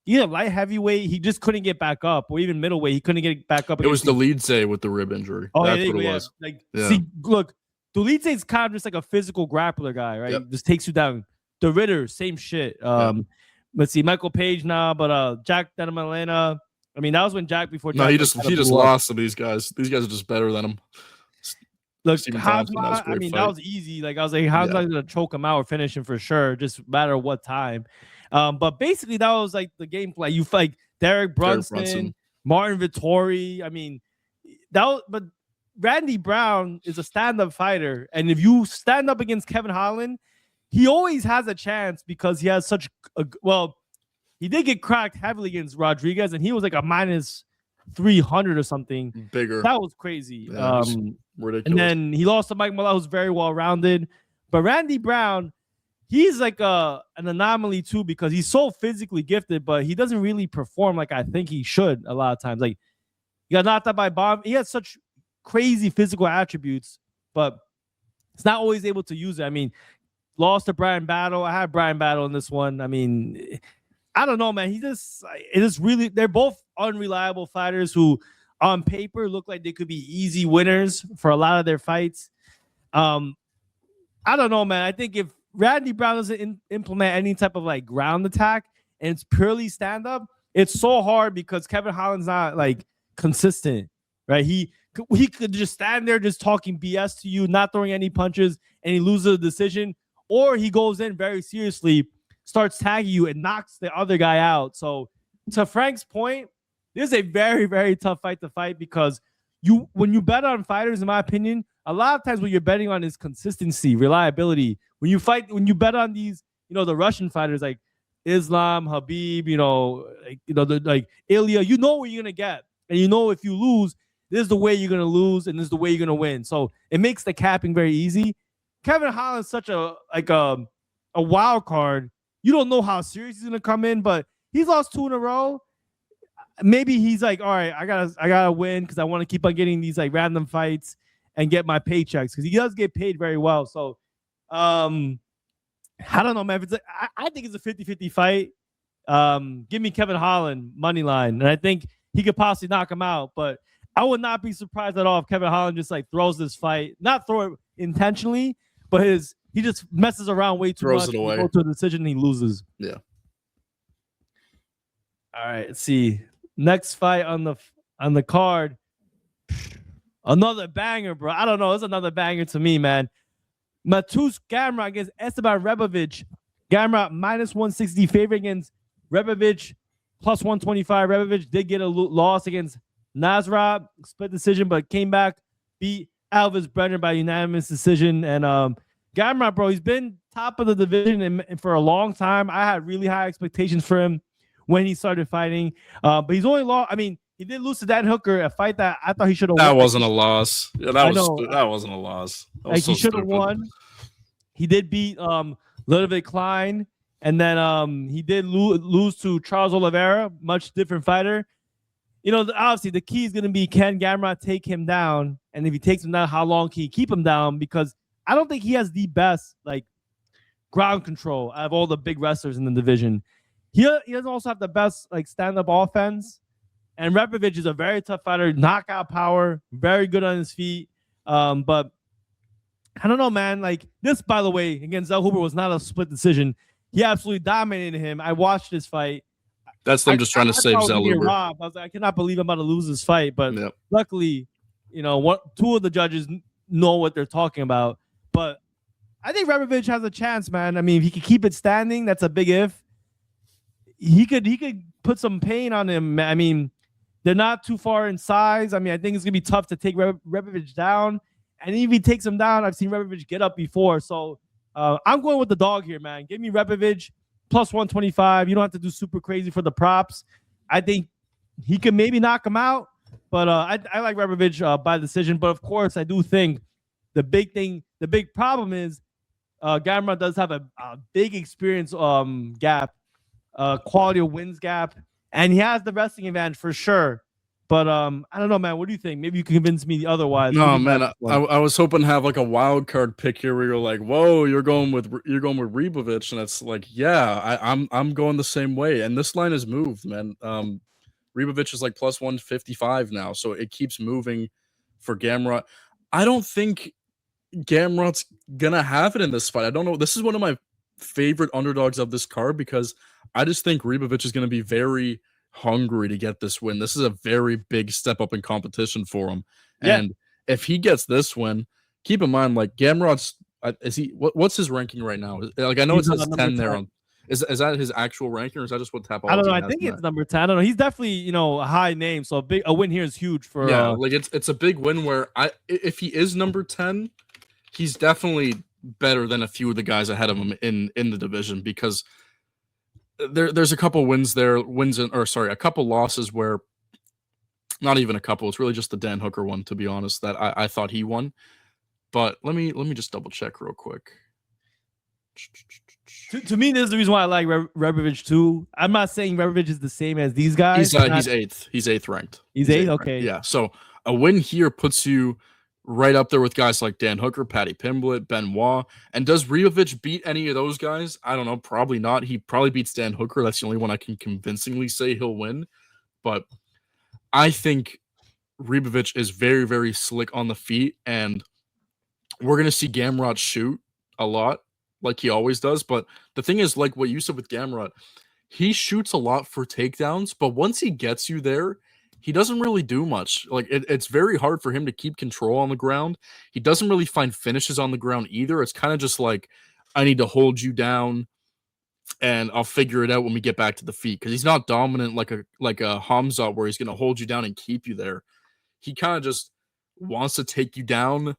either light heavyweight, he just couldn't get back up, or even middleweight, he couldn't get back up. It was Dolidze with the rib injury. Oh, that's what it was. Like, see, look, Dolidze's kind of just like a physical grappler guy, right? Yep. Just takes you down. The Ritter, same shit. Let's see, Michael Page now, but Jack Della, I mean, that was when Jack before. No, Jack he just lost to these guys. These guys are just better than him. Look, Hamza, I mean, that was easy. Like I was like, Hamza gonna choke him out or finish him for sure, just matter what time. But basically, that was like the game plan. You fight Derek Brunson, Martin Vittori. I mean, but Randy Brown is a stand-up fighter, and if you stand up against Kevin Holland, he always has a chance because he has such a he did get cracked heavily against Rodriguez, and he was like a minus 300 or something. Bigger. That was crazy. Yeah, ridiculous. And then he lost to Mike Malott, who's very well-rounded. But Randy Brown, he's like an anomaly too, because he's so physically gifted, but he doesn't really perform like I think he should a lot of times. Like, he got knocked out by Bomb. He has such crazy physical attributes, but it's not always able to use it. I mean, lost to Brian Battle. I had Brian Battle in this one. I mean, I don't know, man. They're both unreliable fighters who on paper look like they could be easy winners for a lot of their fights. I don't know, man. I think if Randy Brown doesn't implement any type of like ground attack and it's purely stand up, it's so hard because Kevin Holland's not like consistent, right? He could just stand there just talking BS to you, not throwing any punches, and he loses a decision, or he goes in very seriously, starts tagging you, and knocks the other guy out. So to Frank's point, this is a very, very tough fight to fight because when you bet on fighters, in my opinion, a lot of times what you're betting on is consistency, reliability. When you bet on these, the Russian fighters like Islam, Habib, like Ilya, you know what you're gonna get, and if you lose, this is the way you're gonna lose, and this is the way you're gonna win. So it makes the capping very easy. Kevin Holland's such a wild card. You don't know how serious he's gonna come in, but he's lost 2 in a row. Maybe he's like, all right, I gotta win because I want to keep on getting these like random fights and get my paychecks, because he does get paid very well. So I don't know, man. I think it's a 50-50 fight. Give me Kevin Holland money line, and I think he could possibly knock him out. But I would not be surprised at all if Kevin Holland just like throws this fight, not throw it intentionally, but he just messes around way too much. Throws it away. Go to a decision, and he loses. Yeah. All right, let's see. Next fight on the card. Another banger, bro. I don't know. It's another banger to me, man. Mateusz Gamrot against Esteban Rebovich. Gamrot minus 160 favorite against Rebovich, plus 125. Rebovich did get a loss against Nasrat, split decision, but came back, beat Alvis Brenner by unanimous decision. And Gamrot, bro, he's been top of the division and for a long time. I had really high expectations for him when he started fighting. But he's only lost. I mean, he did lose to Dan Hooker, a fight that I thought he should have won. That wasn't a loss. Yeah, that wasn't a loss. Like, he should have won. He did beat Ludovic Klein, and then he did lose to Charles Oliveira, much different fighter. Obviously the key is going to be, can Gamrot take him down? And if he takes him down, how long can he keep him down? Because I don't think he has the best like ground control out of all the big wrestlers in the division. He doesn't also have the best like stand-up offense. And Rebovich is a very tough fighter, knockout power, very good on his feet. But I don't know, man. Like this, by the way, against Zell Huber was not a split decision. He absolutely dominated him. I watched this fight. That's them just trying to save Zell Huber. I was like, I cannot believe I'm about to lose this fight. But luckily, 2 of the judges know what they're talking about. But I think Rebovich has a chance, man. I mean, if he could keep it standing, that's a big if. He could put some pain on him. I mean, they're not too far in size. I mean, I think it's gonna be tough to take Rebovich down. And if he takes him down, I've seen Rebovich get up before. So I'm going with the dog here, man. Give me Repovich plus 125. You don't have to do super crazy for the props. I think he could maybe knock him out, but I like Repovich by decision. But of course, I do think the big problem is Gamrot does have a big experience gap, quality of wins gap, and he has the wrestling advantage for sure. But I don't know, man. What do you think? Maybe you can convince me otherwise. No, man. I was hoping to have like a wild card pick here where you're like, whoa, you're going with Rebovic, and it's like, yeah, I'm going the same way. And this line has moved, man. Rebovic is like plus 155 now, so it keeps moving for Gamrot. I don't think Gamrot's gonna have it in this fight. I don't know. This is one of my favorite underdogs of this card because I just think Rebovic is gonna be very hungry to get this win. This is a very big step up in competition for him. Yeah. And if he gets this win, keep in mind, like Gamrot's what's his ranking right now? Like I know it says 10 there on. Is that his actual ranking or is that just what Tapology I don't know. I think it's number 10. I don't know. He's definitely, a high name. So a win here is huge for like it's a big win where if he is number 10, he's definitely better than a few of the guys ahead of him in the division because there's a couple wins there, a couple losses where not even a couple. It's really just the Dan Hooker one, to be honest, that I thought he won. But let me just double check real quick. To me, this is the reason why I like Repovich too. I'm not saying Repovich is the same as these guys. He's eighth. He's eighth ranked. He's eighth. Okay. Ranked. Yeah. So a win here puts you right up there with guys like Dan Hooker, Paddy Pimblett, Benoit. And does Rebovic beat any of those guys? I don't know. Probably not. He probably beats Dan Hooker. That's the only one I can convincingly say he'll win. But I think Rebovic is very, very slick on the feet. And we're going to see Gamrot shoot a lot like he always does. But the thing is, like what you said with Gamrot, he shoots a lot for takedowns. But once he gets you there, he doesn't really do much. Like it's very hard for him to keep control on the ground. He doesn't really find finishes on the ground either. It's kind of just like, I need to hold you down and I'll figure it out when we get back to the feet. Because he's not dominant like a Hamza where he's going to hold you down and keep you there. He kind of just wants to take you down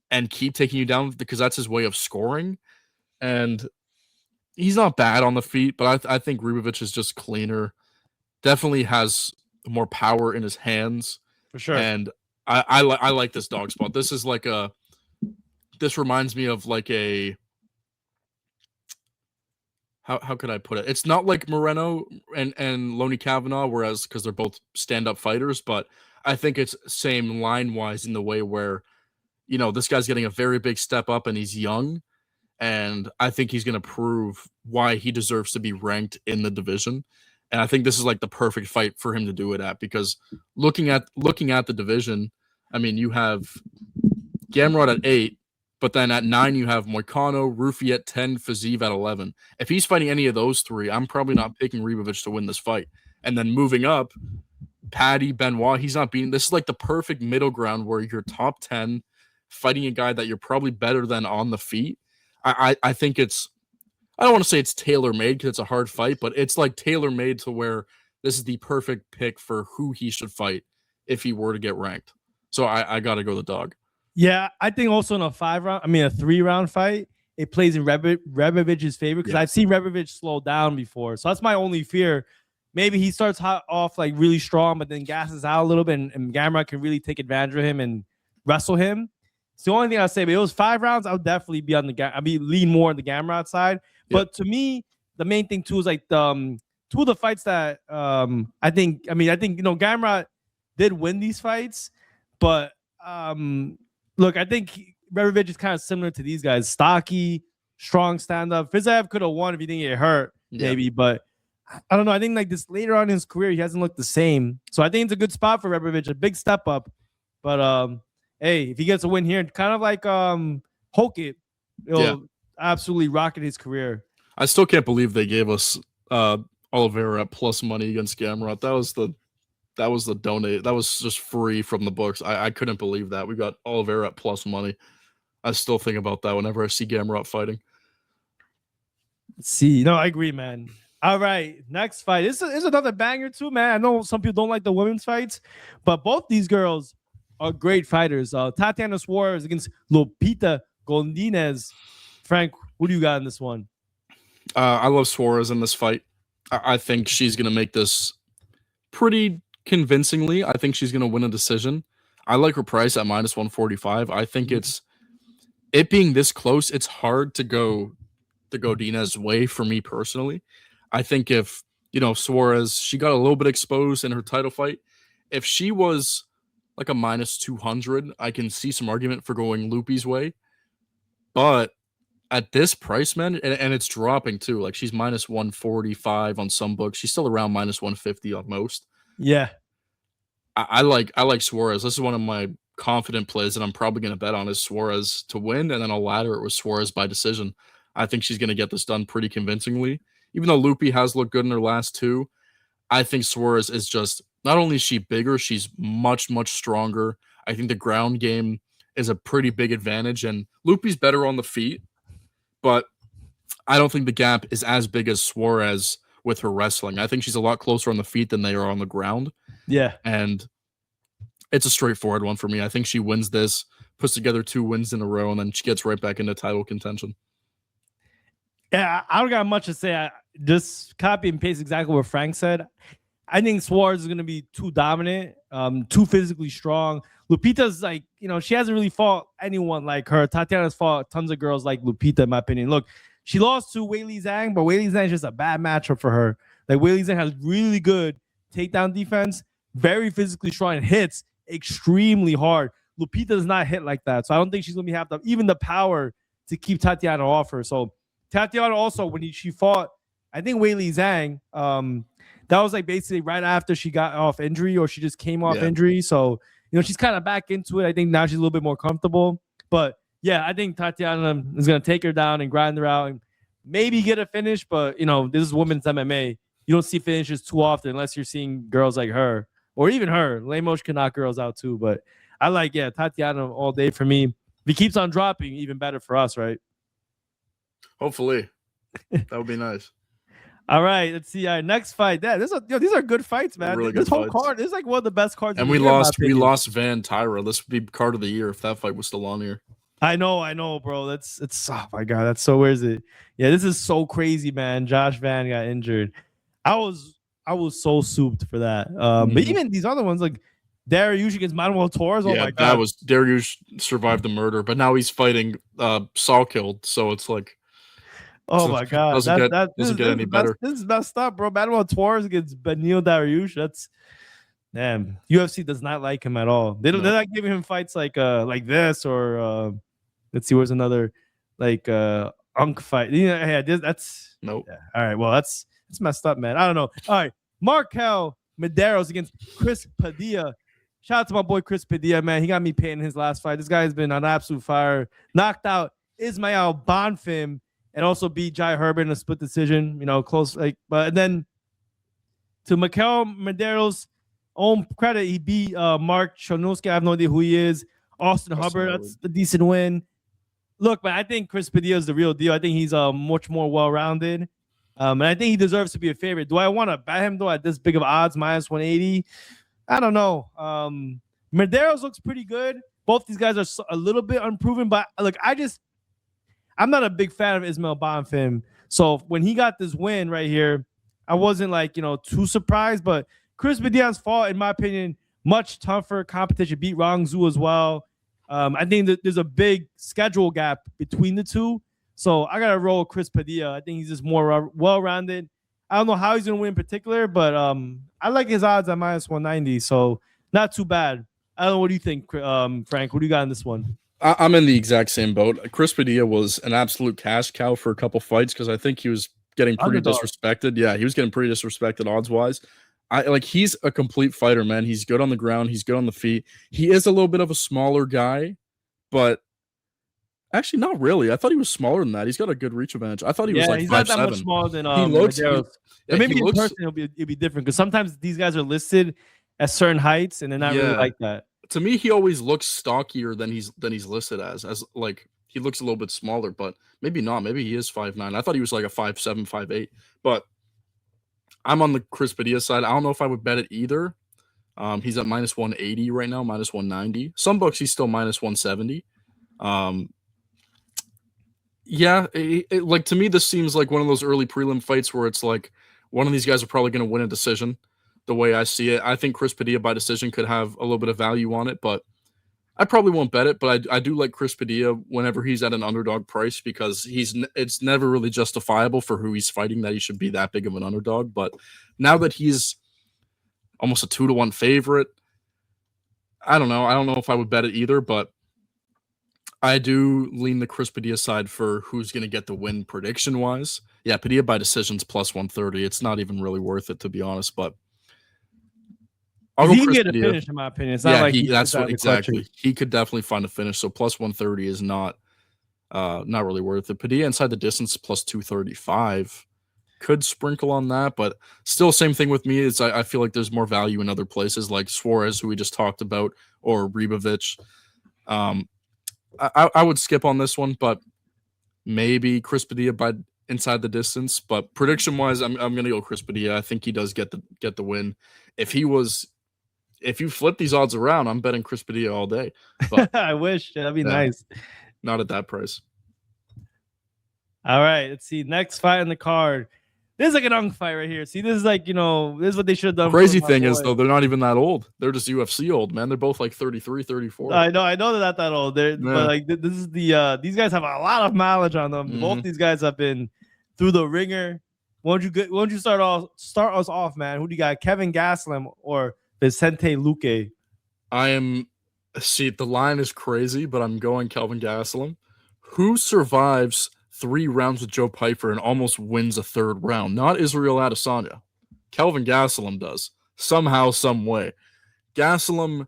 and keep taking you down because that's his way of scoring. And he's not bad on the feet, but I think Rebovic is just cleaner. Definitely has more power in his hands for sure. And I like this dog spot. This is like this reminds me of like a how could I put it? It's not like Moreno and Loney Kavanaugh, whereas because they're both stand-up fighters, but I think it's same line-wise in the way where, this guy's getting a very big step up and he's young. And I think he's going to prove why he deserves to be ranked in the division. And I think this is like the perfect fight for him to do it at, because looking at the division, I mean, you have Gamrot at 8, but then at 9 you have Moicano, Rufi at 10, Fiziev at 11. If he's fighting any of those three, I'm probably not picking Rebovic to win this fight. And then moving up, Paddy, Benoit, he's not beating. This is like the perfect middle ground where you're top 10 fighting a guy that you're probably better than on the feet. I think it's, I don't want to say it's tailor-made because it's a hard fight, but it's like tailor-made to where this is the perfect pick for who he should fight if he were to get ranked. So I got to go the dog. Yeah, I think also in a 3-round fight, it plays in Rebovic's favor because I've seen Rebovic slow down before. So that's my only fear. Maybe he starts off like really strong, but then gasses out a little bit, and Gamrot can really take advantage of him and wrestle him. It's the only thing I'd say. But it was 5 rounds, I would definitely be on lean more on the Gamrot side. But to me, the main thing too is like two of the fights that I think Gamrot did win these fights, but look, I think Rebovic is kind of similar to these guys. Stocky, strong stand-up. Fiziev could have won if he didn't get hurt, maybe, but I don't know. I think like this later on in his career, he hasn't looked the same. So I think it's a good spot for Rebovic, a big step up. But hey, if he gets a win here, kind of like Hokit, it'll absolutely rocket his career. I still can't believe they gave us Oliveira at plus money against Gamrot. That was the donate. That was just free from the books. I couldn't believe that. We got Oliveira at plus money. I still think about that whenever I see Gamrot fighting. Let's see. No, I agree, man. All right, next fight. This is another banger too, man. I know some people don't like the women's fights, but both these girls are great fighters. Tatiana Suarez against Lupita Godinez Frank, who do you got in this one? I love Suarez in this fight. I think she's going to make this pretty convincingly. I think she's going to win a decision. I like her price at -145. I think it being this close, it's hard to go Godinez's way for me personally. I think if, Suarez, she got a little bit exposed in her title fight. If she was like a -200, I can see some argument for going Loopy's way. But at this price, man, and it's dropping too. Like she's -145 on some books. She's still around -150 on most. Yeah. I like Suarez. This is one of my confident plays that I'm probably going to bet on is Suarez to win, and then I'll ladder it with Suarez by decision. I think she's going to get this done pretty convincingly. Even though Loopy has looked good in her last two, I think Suarez is just, not only is she bigger, she's much, much stronger. I think the ground game is a pretty big advantage, and Loopy's better on the feet, but I don't think the gap is as big as Suarez with her wrestling. I think she's a lot closer on the feet than they are on the ground. Yeah. And it's a straightforward one for me. I think she wins this, puts together 2 wins in a row, and then she gets right back into title contention. Yeah, I don't got much to say. I just copy and paste exactly what Frank said. I think Suarez is going to be too dominant, too physically strong. Lupita's like, she hasn't really fought anyone like her. Tatiana's fought tons of girls like Lupita, in my opinion. Look, she lost to Weili Zhang, but Weili Zhang is just a bad matchup for her. Like, Weili Zhang has really good takedown defense, very physically strong, and hits extremely hard. Lupita does not hit like that, so I don't think she's going to have even the power to keep Tatiana off her. So Tatiana also, when she fought, I think Weili Zhang, that was like basically right after she got off injury, or she just came off injury. So, she's kind of back into it. I think now she's a little bit more comfortable. But yeah, I think Tatiana is going to take her down and grind her out and maybe get a finish. But, this is women's MMA. You don't see finishes too often unless you're seeing girls like her or even her. Lemos can knock girls out too. But I like, Tatiana all day for me. If he keeps on dropping, even better for us, right? Hopefully. That would be nice. All right, let's see. Next fight. These are good fights, man. Really this good whole fights. card is like one of the best cards. And we lost Van Tyra. This would be card of the year if that fight was still on here. I know, bro. It's oh my god, that's so, where is it? Yeah, this is so crazy, man. Josh Van got injured. I was so souped for that. But even these other ones, like Dariush against Manuel Torres. Oh my god, that was Dariush survived the murder, but now he's fighting Saul killed. So it's like, oh my god, doesn't get any better. This is messed up, bro. Manuel Torres against Beneil Dariush. That's damn. UFC does not like him at all. They're not giving him fights like this, or let's see, where's another like Unk fight. That's nope. Yeah. All right, well that's messed up, man. I don't know. All right, Markel Medeiros against Chris Padilla. Shout out to my boy Chris Padilla, man. He got me paying his last fight. This guy's been on absolute fire. Knocked out Ismael Bonfim and also beat Jai Herbert in a split decision. Close. But then to Markel Medeiros' own credit, he beat Mark Chonowski. I have no idea who he is. Austin Hubbard. That's a decent win. Look, man, I think Chris Padilla is the real deal. I think he's much more well-rounded. And I think he deserves to be a favorite. Do I want to bet him, though, at this big of odds, -180? I don't know. Medeiros looks pretty good. Both these guys are a little bit unproven, but look, I'm not a big fan of Ismael Bonfim. So when he got this win right here, I wasn't too surprised. But Chris Padilla's fought, in my opinion, much tougher competition. Beat Rong Zhu as well. I think that there's a big schedule gap between the two. So I got to roll with Chris Padilla. I think he's just more well-rounded. I don't know how he's going to win in particular, but I like his odds at -190. So not too bad. I don't know. What do you think, Frank? What do you got in this one? I'm in the exact same boat. Chris Padilla was an absolute cash cow for a couple fights because I think he was getting pretty disrespected. Yeah, he was getting pretty disrespected odds-wise. He's a complete fighter, man. He's good on the ground. He's good on the feet. He is a little bit of a smaller guy, but actually not really. I thought he was smaller than that. He's got a good reach advantage. I thought he was like 5'7". He's not that much smaller than maybe in person it'll be different because sometimes these guys are listed at certain heights and they're not really like that. To me, he always looks stockier than he's listed as like he looks a little bit smaller, but maybe not. Maybe he is 5'9". I thought he was like a 5'7", 5'8". But I'm on the Chris Padilla side. I don't know if I would bet it either. He's at -180 right now, -190. Some books he's still -170. Yeah, like to me, this seems like one of those early prelim fights where it's like one of these guys are probably going to win a decision. The way I see it, I think Chris Padilla by decision could have a little bit of value on it, but I probably won't bet it. But I do like Chris Padilla whenever he's at an underdog price because it's never really justifiable for who he's fighting that he should be that big of an underdog. But now that he's almost a 2-1 favorite, I don't know. I don't know if I would bet it either, but I do lean the Chris Padilla side for who's going to get the win prediction wise. Yeah, Padilla by decisions plus 130. It's not even really worth it, to be honest, but I'll go He can Chris get a Padilla. finish, in my opinion. It's not like that's what exactly. He could definitely find a finish. So plus 130 is not really worth it. Padilla inside the distance plus 235 could sprinkle on that, but still same thing with me. Is I feel like there's more value in other places like Suarez, who we just talked about, or Ribovic. I would skip on this one, but maybe Chris Padilla by inside the distance. But prediction wise, I'm gonna go Chris Padilla. I think he does get the win. If you flip these odds around, I'm betting Chris Padilla all day. But I wish that'd be nice. Not at that price. All right, let's see. Next fight on the card. This is like an young fight right here. See, this is like, this is what they should have done. Crazy thing is, though, they're not even that old. They're just UFC old, man. They're both like 33, 34. I know they're not that old. But like this is these guys have a lot of mileage on them. Mm-hmm. Both these guys have been through the ringer. Why don't you start us off, man? Who do you got? Kevin Gastelum or Vicente Luque? The line is crazy, but I'm going Kelvin Gastelum. Who survives 3 rounds with Joe Pyfer and almost wins a 3rd round? Not Israel Adesanya. Kelvin Gastelum does. Somehow, some way. Gastelum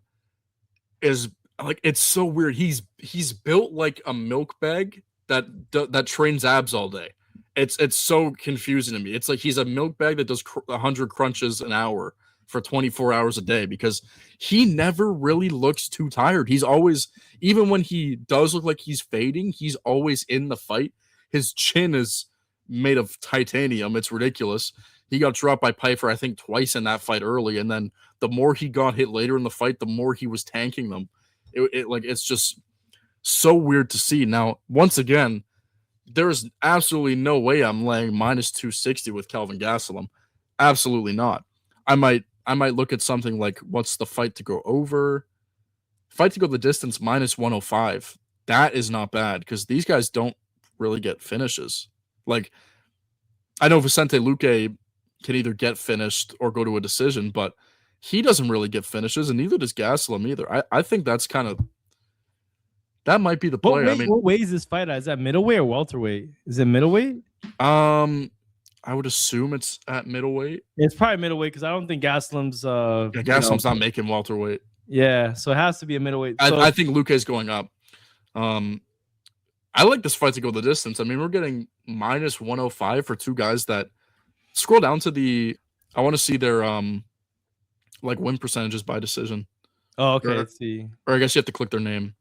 is like, it's so weird. He's built like a milk bag that trains abs all day. It's so confusing to me. It's like he's a milk bag that does 100 crunches an hour for 24 hours a day because he never really looks too tired. He's always, even when he does look like he's fading, he's always in the fight. His chin is made of titanium. It's ridiculous. He got dropped by Pyfer, I think, twice in that fight early, and then the more he got hit later in the fight, the more he was tanking them. It's just so weird to see. Now, once again, there's absolutely no way I'm laying minus 260 with Kelvin Gastelum. Absolutely not. I might look at something like, what's the fight to go over? Fight to go the distance minus 105. That is not bad because these guys don't really get finishes. Like, I know Vicente Luque can either get finished or go to a decision, but he doesn't really get finishes, and neither does Gastelum either. I think that's kind of, that might be the play. What weight is this fight at? Is that middleweight or welterweight? Is it middleweight? I would assume it's at middleweight. It's probably middleweight because I don't think Gastelum's Gastelum's not making welterweight. Yeah, so it has to be a middleweight. I think Luque's going up. I like this fight to go the distance. I mean, we're getting minus 105 for 2 guys that scroll down to I want to see their like win percentages by decision. Oh, okay. Let's see. Or I guess you have to click their name.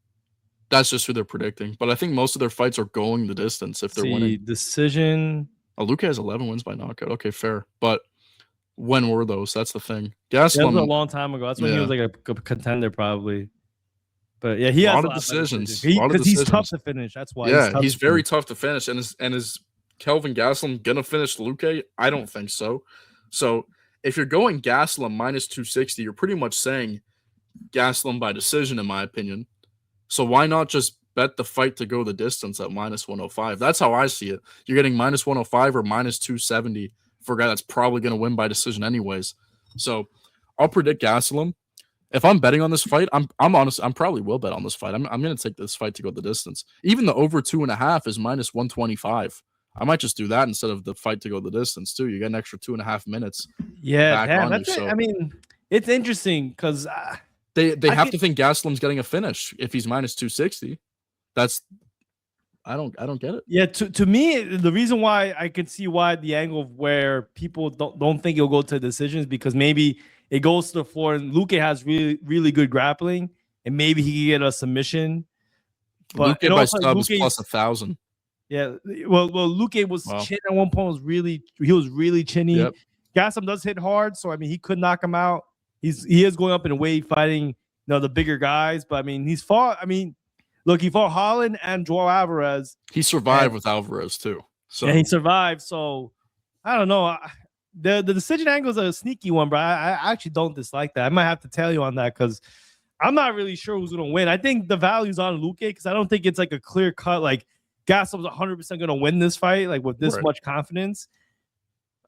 That's just who they're predicting. But I think most of their fights are going the distance if they're winning. Decision. Oh, Luque has 11 wins by knockout. Okay, fair. But when were those? That's the thing. Gastelum, that was a long time ago. That's when he was like a contender, probably. But yeah, he has a lot of decisions. Because he's tough to finish. That's why. Yeah, he's very tough to finish. And is Kelvin Gastelum gonna finish Luque? I don't think so. So if you're going Gastelum minus 260, you're pretty much saying Gastelum by decision, in my opinion. So why not just bet the fight to go the distance at minus 105? That's how I see it. You're getting minus 105 or minus 270 for a guy that's probably going to win by decision anyways. So I'll predict Gastelum. If I'm betting on this fight, I'm honest. I'm probably will bet on this fight. I'm going to take this fight to go the distance. Even the over 2.5 is minus 125. I might just do that instead of the fight to go the distance too. You get an extra 2.5 minutes. Yeah, that's it. So, I mean, it's interesting because they have to think Gastelum's getting a finish if he's minus 260. That's I don't get it. Yeah, to me, the reason why I can see why the angle of where people don't think he'll go to decisions because maybe it goes to the floor and Luque has really, really good grappling and maybe he can get a submission. But Luque by sub is plus 1,000. Yeah, well, Luque was chin at one point. He was really chinny. Yep. Gastelum does hit hard, so I mean he could knock him out. He is going up in weight fighting the bigger guys, but I mean he's fought. I mean look, he fought Holland and Joao Alvarez. He survived with Alvarez too. So yeah, he survived. So I don't know. The decision angle is a sneaky one, bro. I actually don't dislike that. I might have to tell you on that because I'm not really sure who's gonna win. I think the value's on Luque because I don't think it's like a clear cut. Like Gastelum's 100% gonna win this fight, like with this much confidence.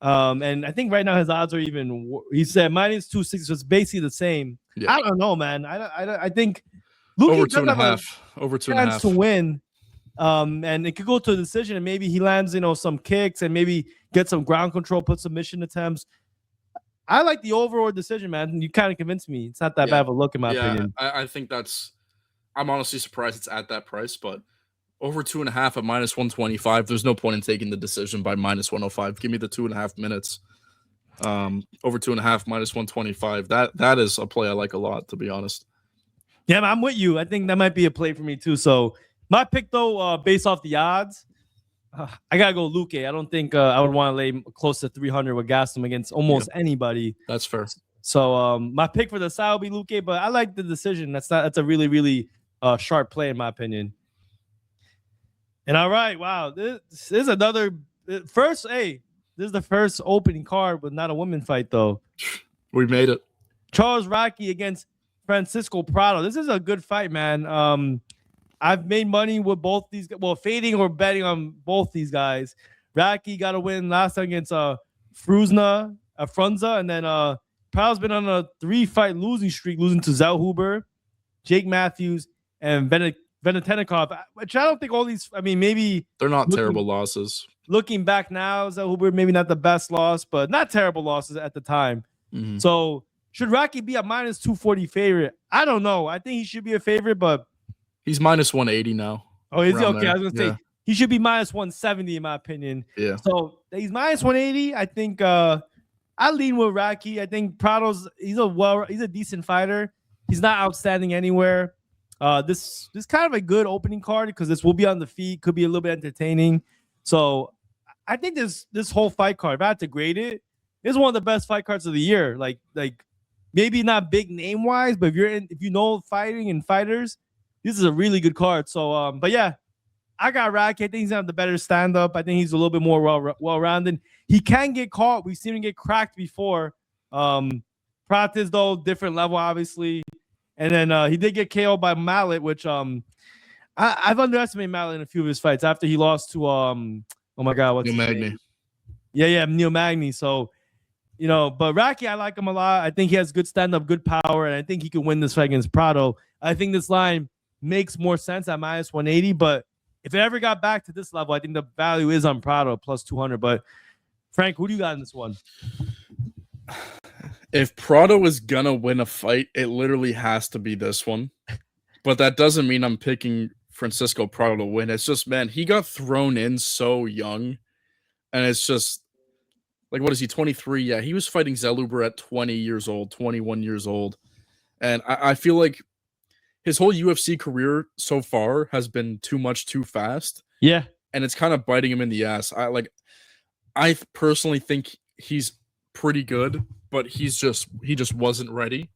And I think right now his odds are even. He said -260, so it's basically the same. Yeah. I don't know, man. I think Luque over 2.5. Over 2.5 to win. And it could go to a decision, and maybe he lands, some kicks, and maybe get some ground control, put submission attempts. I like the overall decision, man. You kind of convinced me. It's not that bad of a look, in my opinion. I think I'm honestly surprised it's at that price, but over 2.5 at -125. There's no point in taking the decision by -105. Give me the 2.5 minutes. Over 2.5 -125. That is a play I like a lot, to be honest. Yeah, I'm with you. I think that might be a play for me too. So my pick, though, based off the odds, I gotta go Luque. I don't think I would want to lay close to 300 with Gastelum against almost anybody. That's fair. So my pick for the side will be Luque, but I like the decision. That's a really, really sharp play in my opinion. And all right, wow, this is another first. Hey, this is the first opening card, but not a women fight though. We made it. Charles Raki against Francisco Prado. This is a good fight, man. I've made money with both these, fading or betting on both these guys. Raki got a win last time against Frunza, and then Prado's been on a 3-fight losing streak, losing to Zellhuber, Jake Matthews, and Venetenikov, which I don't think all these, maybe they're not terrible losses. Looking back now, Zellhuber maybe not the best loss, but not terrible losses at the time. Mm-hmm. So should Raki be a -240 favorite? I don't know. I think he should be a favorite, but he's -180 now. Oh, is he? Okay, there. I was gonna say he should be -170 in my opinion. Yeah. So he's -180. I think I lean with Raki. I think Prado's he's a decent fighter. He's not outstanding anywhere. This kind of a good opening card because this will be on the feet, could be a little bit entertaining. So I think this whole fight card, if I had to grade it, is one of the best fight cards of the year. Like maybe not big name wise, but if you know fighting and fighters, this is a really good card. So but yeah, I got Raki. I think he's gonna have the better stand up. I think he's a little bit more well rounded. He can get caught. We've seen him get cracked before. Pratis though, different level obviously. And then he did get KO'd by Mallet, which I've underestimated Mallet in a few of his fights after he lost to oh my god, what's Neil his Magny. name? Yeah, Neil Magny. So but Raki, I like him a lot. I think he has good stand-up, good power, and I think he can win this fight against Prado. I think this line makes more sense at -180, but if it ever got back to this level, I think the value is on Prado +200. But Frank, who do you got in this one? If Prado is gonna win a fight, it literally has to be this one. But that doesn't mean I'm picking Francisco Prado to win. It's just, man, he got thrown in so young. And it's just, like, what is he, 23? Yeah, he was fighting Zellhuber at 20 years old, 21 years old. And I feel like his whole UFC career so far has been too much too fast. Yeah. And it's kind of biting him in the ass. I personally think he's pretty good, but he just wasn't ready.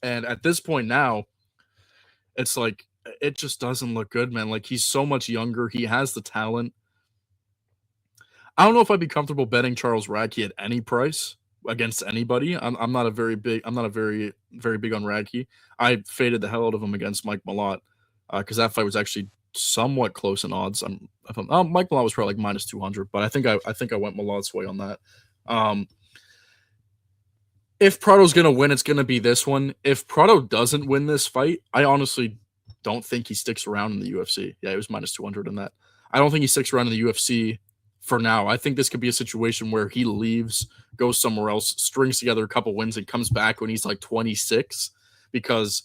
And at this point now, it's like it just doesn't look good, man. Like, he's so much younger. He has the talent. I don't know if I'd be comfortable betting Charles Raki at any price against anybody. I'm not very big on Raki. I faded the hell out of him against Mike Malott because that fight was actually somewhat close in odds. Mike Malott was probably like -200, but I think I went Malott's way on that. If Prado's gonna win, it's gonna be this one. If Prado doesn't win this fight, I honestly don't think he sticks around in the UFC. Yeah, it was -200 in that. I don't think he sticks around in the UFC for now. I think this could be a situation where he leaves, goes somewhere else, strings together a couple wins, and comes back when he's like 26, because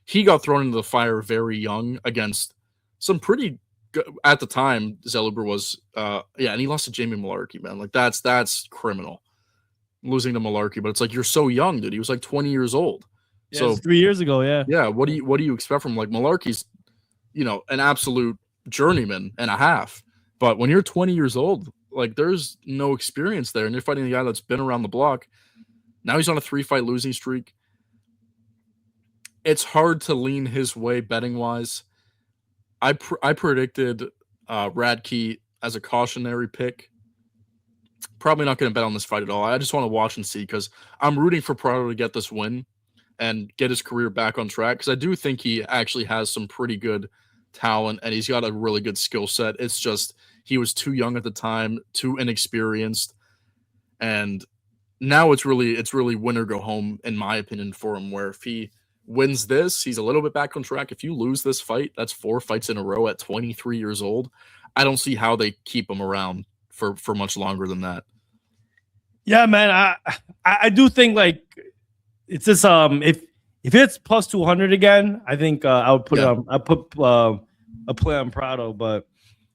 he got thrown into the fire very young against some pretty good, at the time, Zellhuber was, and he lost to Jamie Malarkey, man. Like, that's criminal, losing to Malarkey. But it's like, you're so young, dude. He was like 20 years old. Yeah, so 3 years ago, yeah. Yeah, what do you expect from him? Like, Malarkey's, an absolute journeyman and a half. But when you're 20 years old, like, there's no experience there, and you're fighting a guy that's been around the block. Now he's on a 3-fight losing streak. It's hard to lean his way betting-wise. I predicted Radke as a cautionary pick. Probably not going to bet on this fight at all. I just want to watch and see because I'm rooting for Prado to get this win and get his career back on track because I do think he actually has some pretty good talent and he's got a really good skill set. It's just he was too young at the time, too inexperienced, and now it's really win or go home in my opinion for him. Where if he wins this, he's a little bit back on track. If you lose this fight, that's 4 fights in a row at 23 years old. I don't see how they keep him around for much longer than that. Yeah, man. I do think like it's just if it's plus 200 again, I think I would put it on. I put a play on Prado, but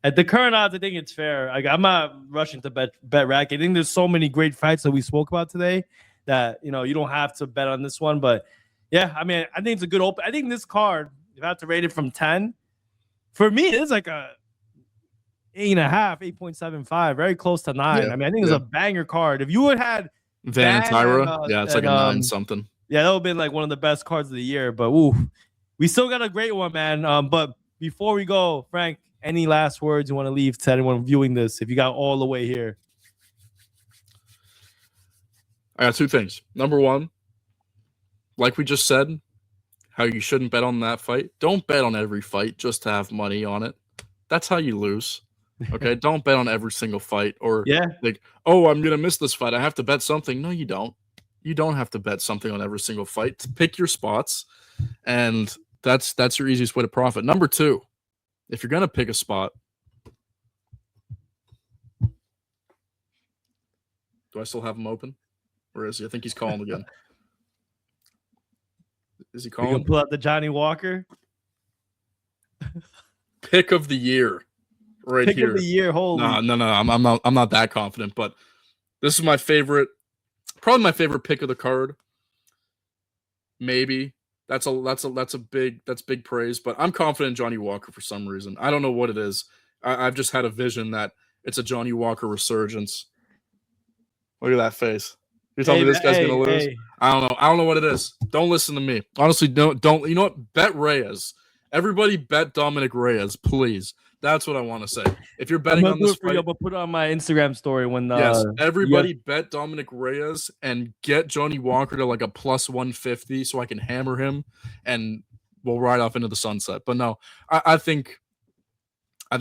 at the current odds, I think it's fair. I'm not rushing to bet rack. I think there's so many great fights that we spoke about today that you don't have to bet on this one. But yeah, I mean, I think it's a good open. I think this card, if I have to rate it from 10, for me, it's like a 8.5, 8.75, very close to 9. I mean, I think it's a banger card. If you would had Van and Tyra, it's like a 9 something. Yeah, that would have been like one of the best cards of the year. But we still got a great one, man. But before we go, Frank, any last words you want to leave to anyone viewing this if you got all the way here? I got 2 things. Number 1, like we just said, how you shouldn't bet on that fight. Don't bet on every fight just to have money on it. That's how you lose. Okay, don't bet on every single fight or like, oh, I'm gonna miss this fight. I have to bet something. No, you don't. You don't have to bet something on every single fight. Pick your spots, and that's your easiest way to profit. Number 2, if you're gonna pick a spot, do I still have him open? Where is he? I think he's calling again. Is he calling? You can pull out the Johnny Walker pick of the year. Right pick here. Of the year, holy. No. I'm not that confident, but this is my favorite, probably my favorite pick of the card. Maybe that's big praise, but I'm confident in Johnny Walker for some reason. I don't know what it is. I've just had a vision that it's a Johnny Walker resurgence. Look at that face. You're telling me this guy's gonna lose? I don't know what it is. Don't listen to me. Honestly, don't. You know what? Bet Reyes. Everybody bet Dominick Reyes, please. That's what I want to say. If you're betting on this fight, I'm gonna put it on my Instagram story when everybody bet Dominick Reyes and get Johnny Walker to like a plus 150 so I can hammer him and we'll ride off into the sunset. But no, I think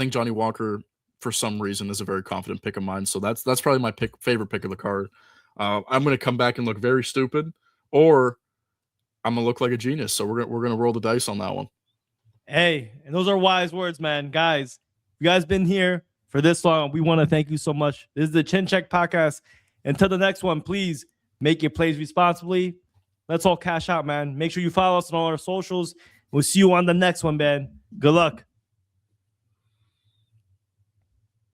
Johnny Walker for some reason is a very confident pick of mine. So that's probably my favorite pick of the card. I'm gonna come back and look very stupid, or I'm gonna look like a genius. So we're gonna roll the dice on that one. Hey, and those are wise words, man. Guys, you guys been here for this long. We want to thank you so much. This is the Chin Check Podcast. Until the next one, please make your plays responsibly. Let's all cash out, man. Make sure you follow us on all our socials. We'll see you on the next one, man. Good luck.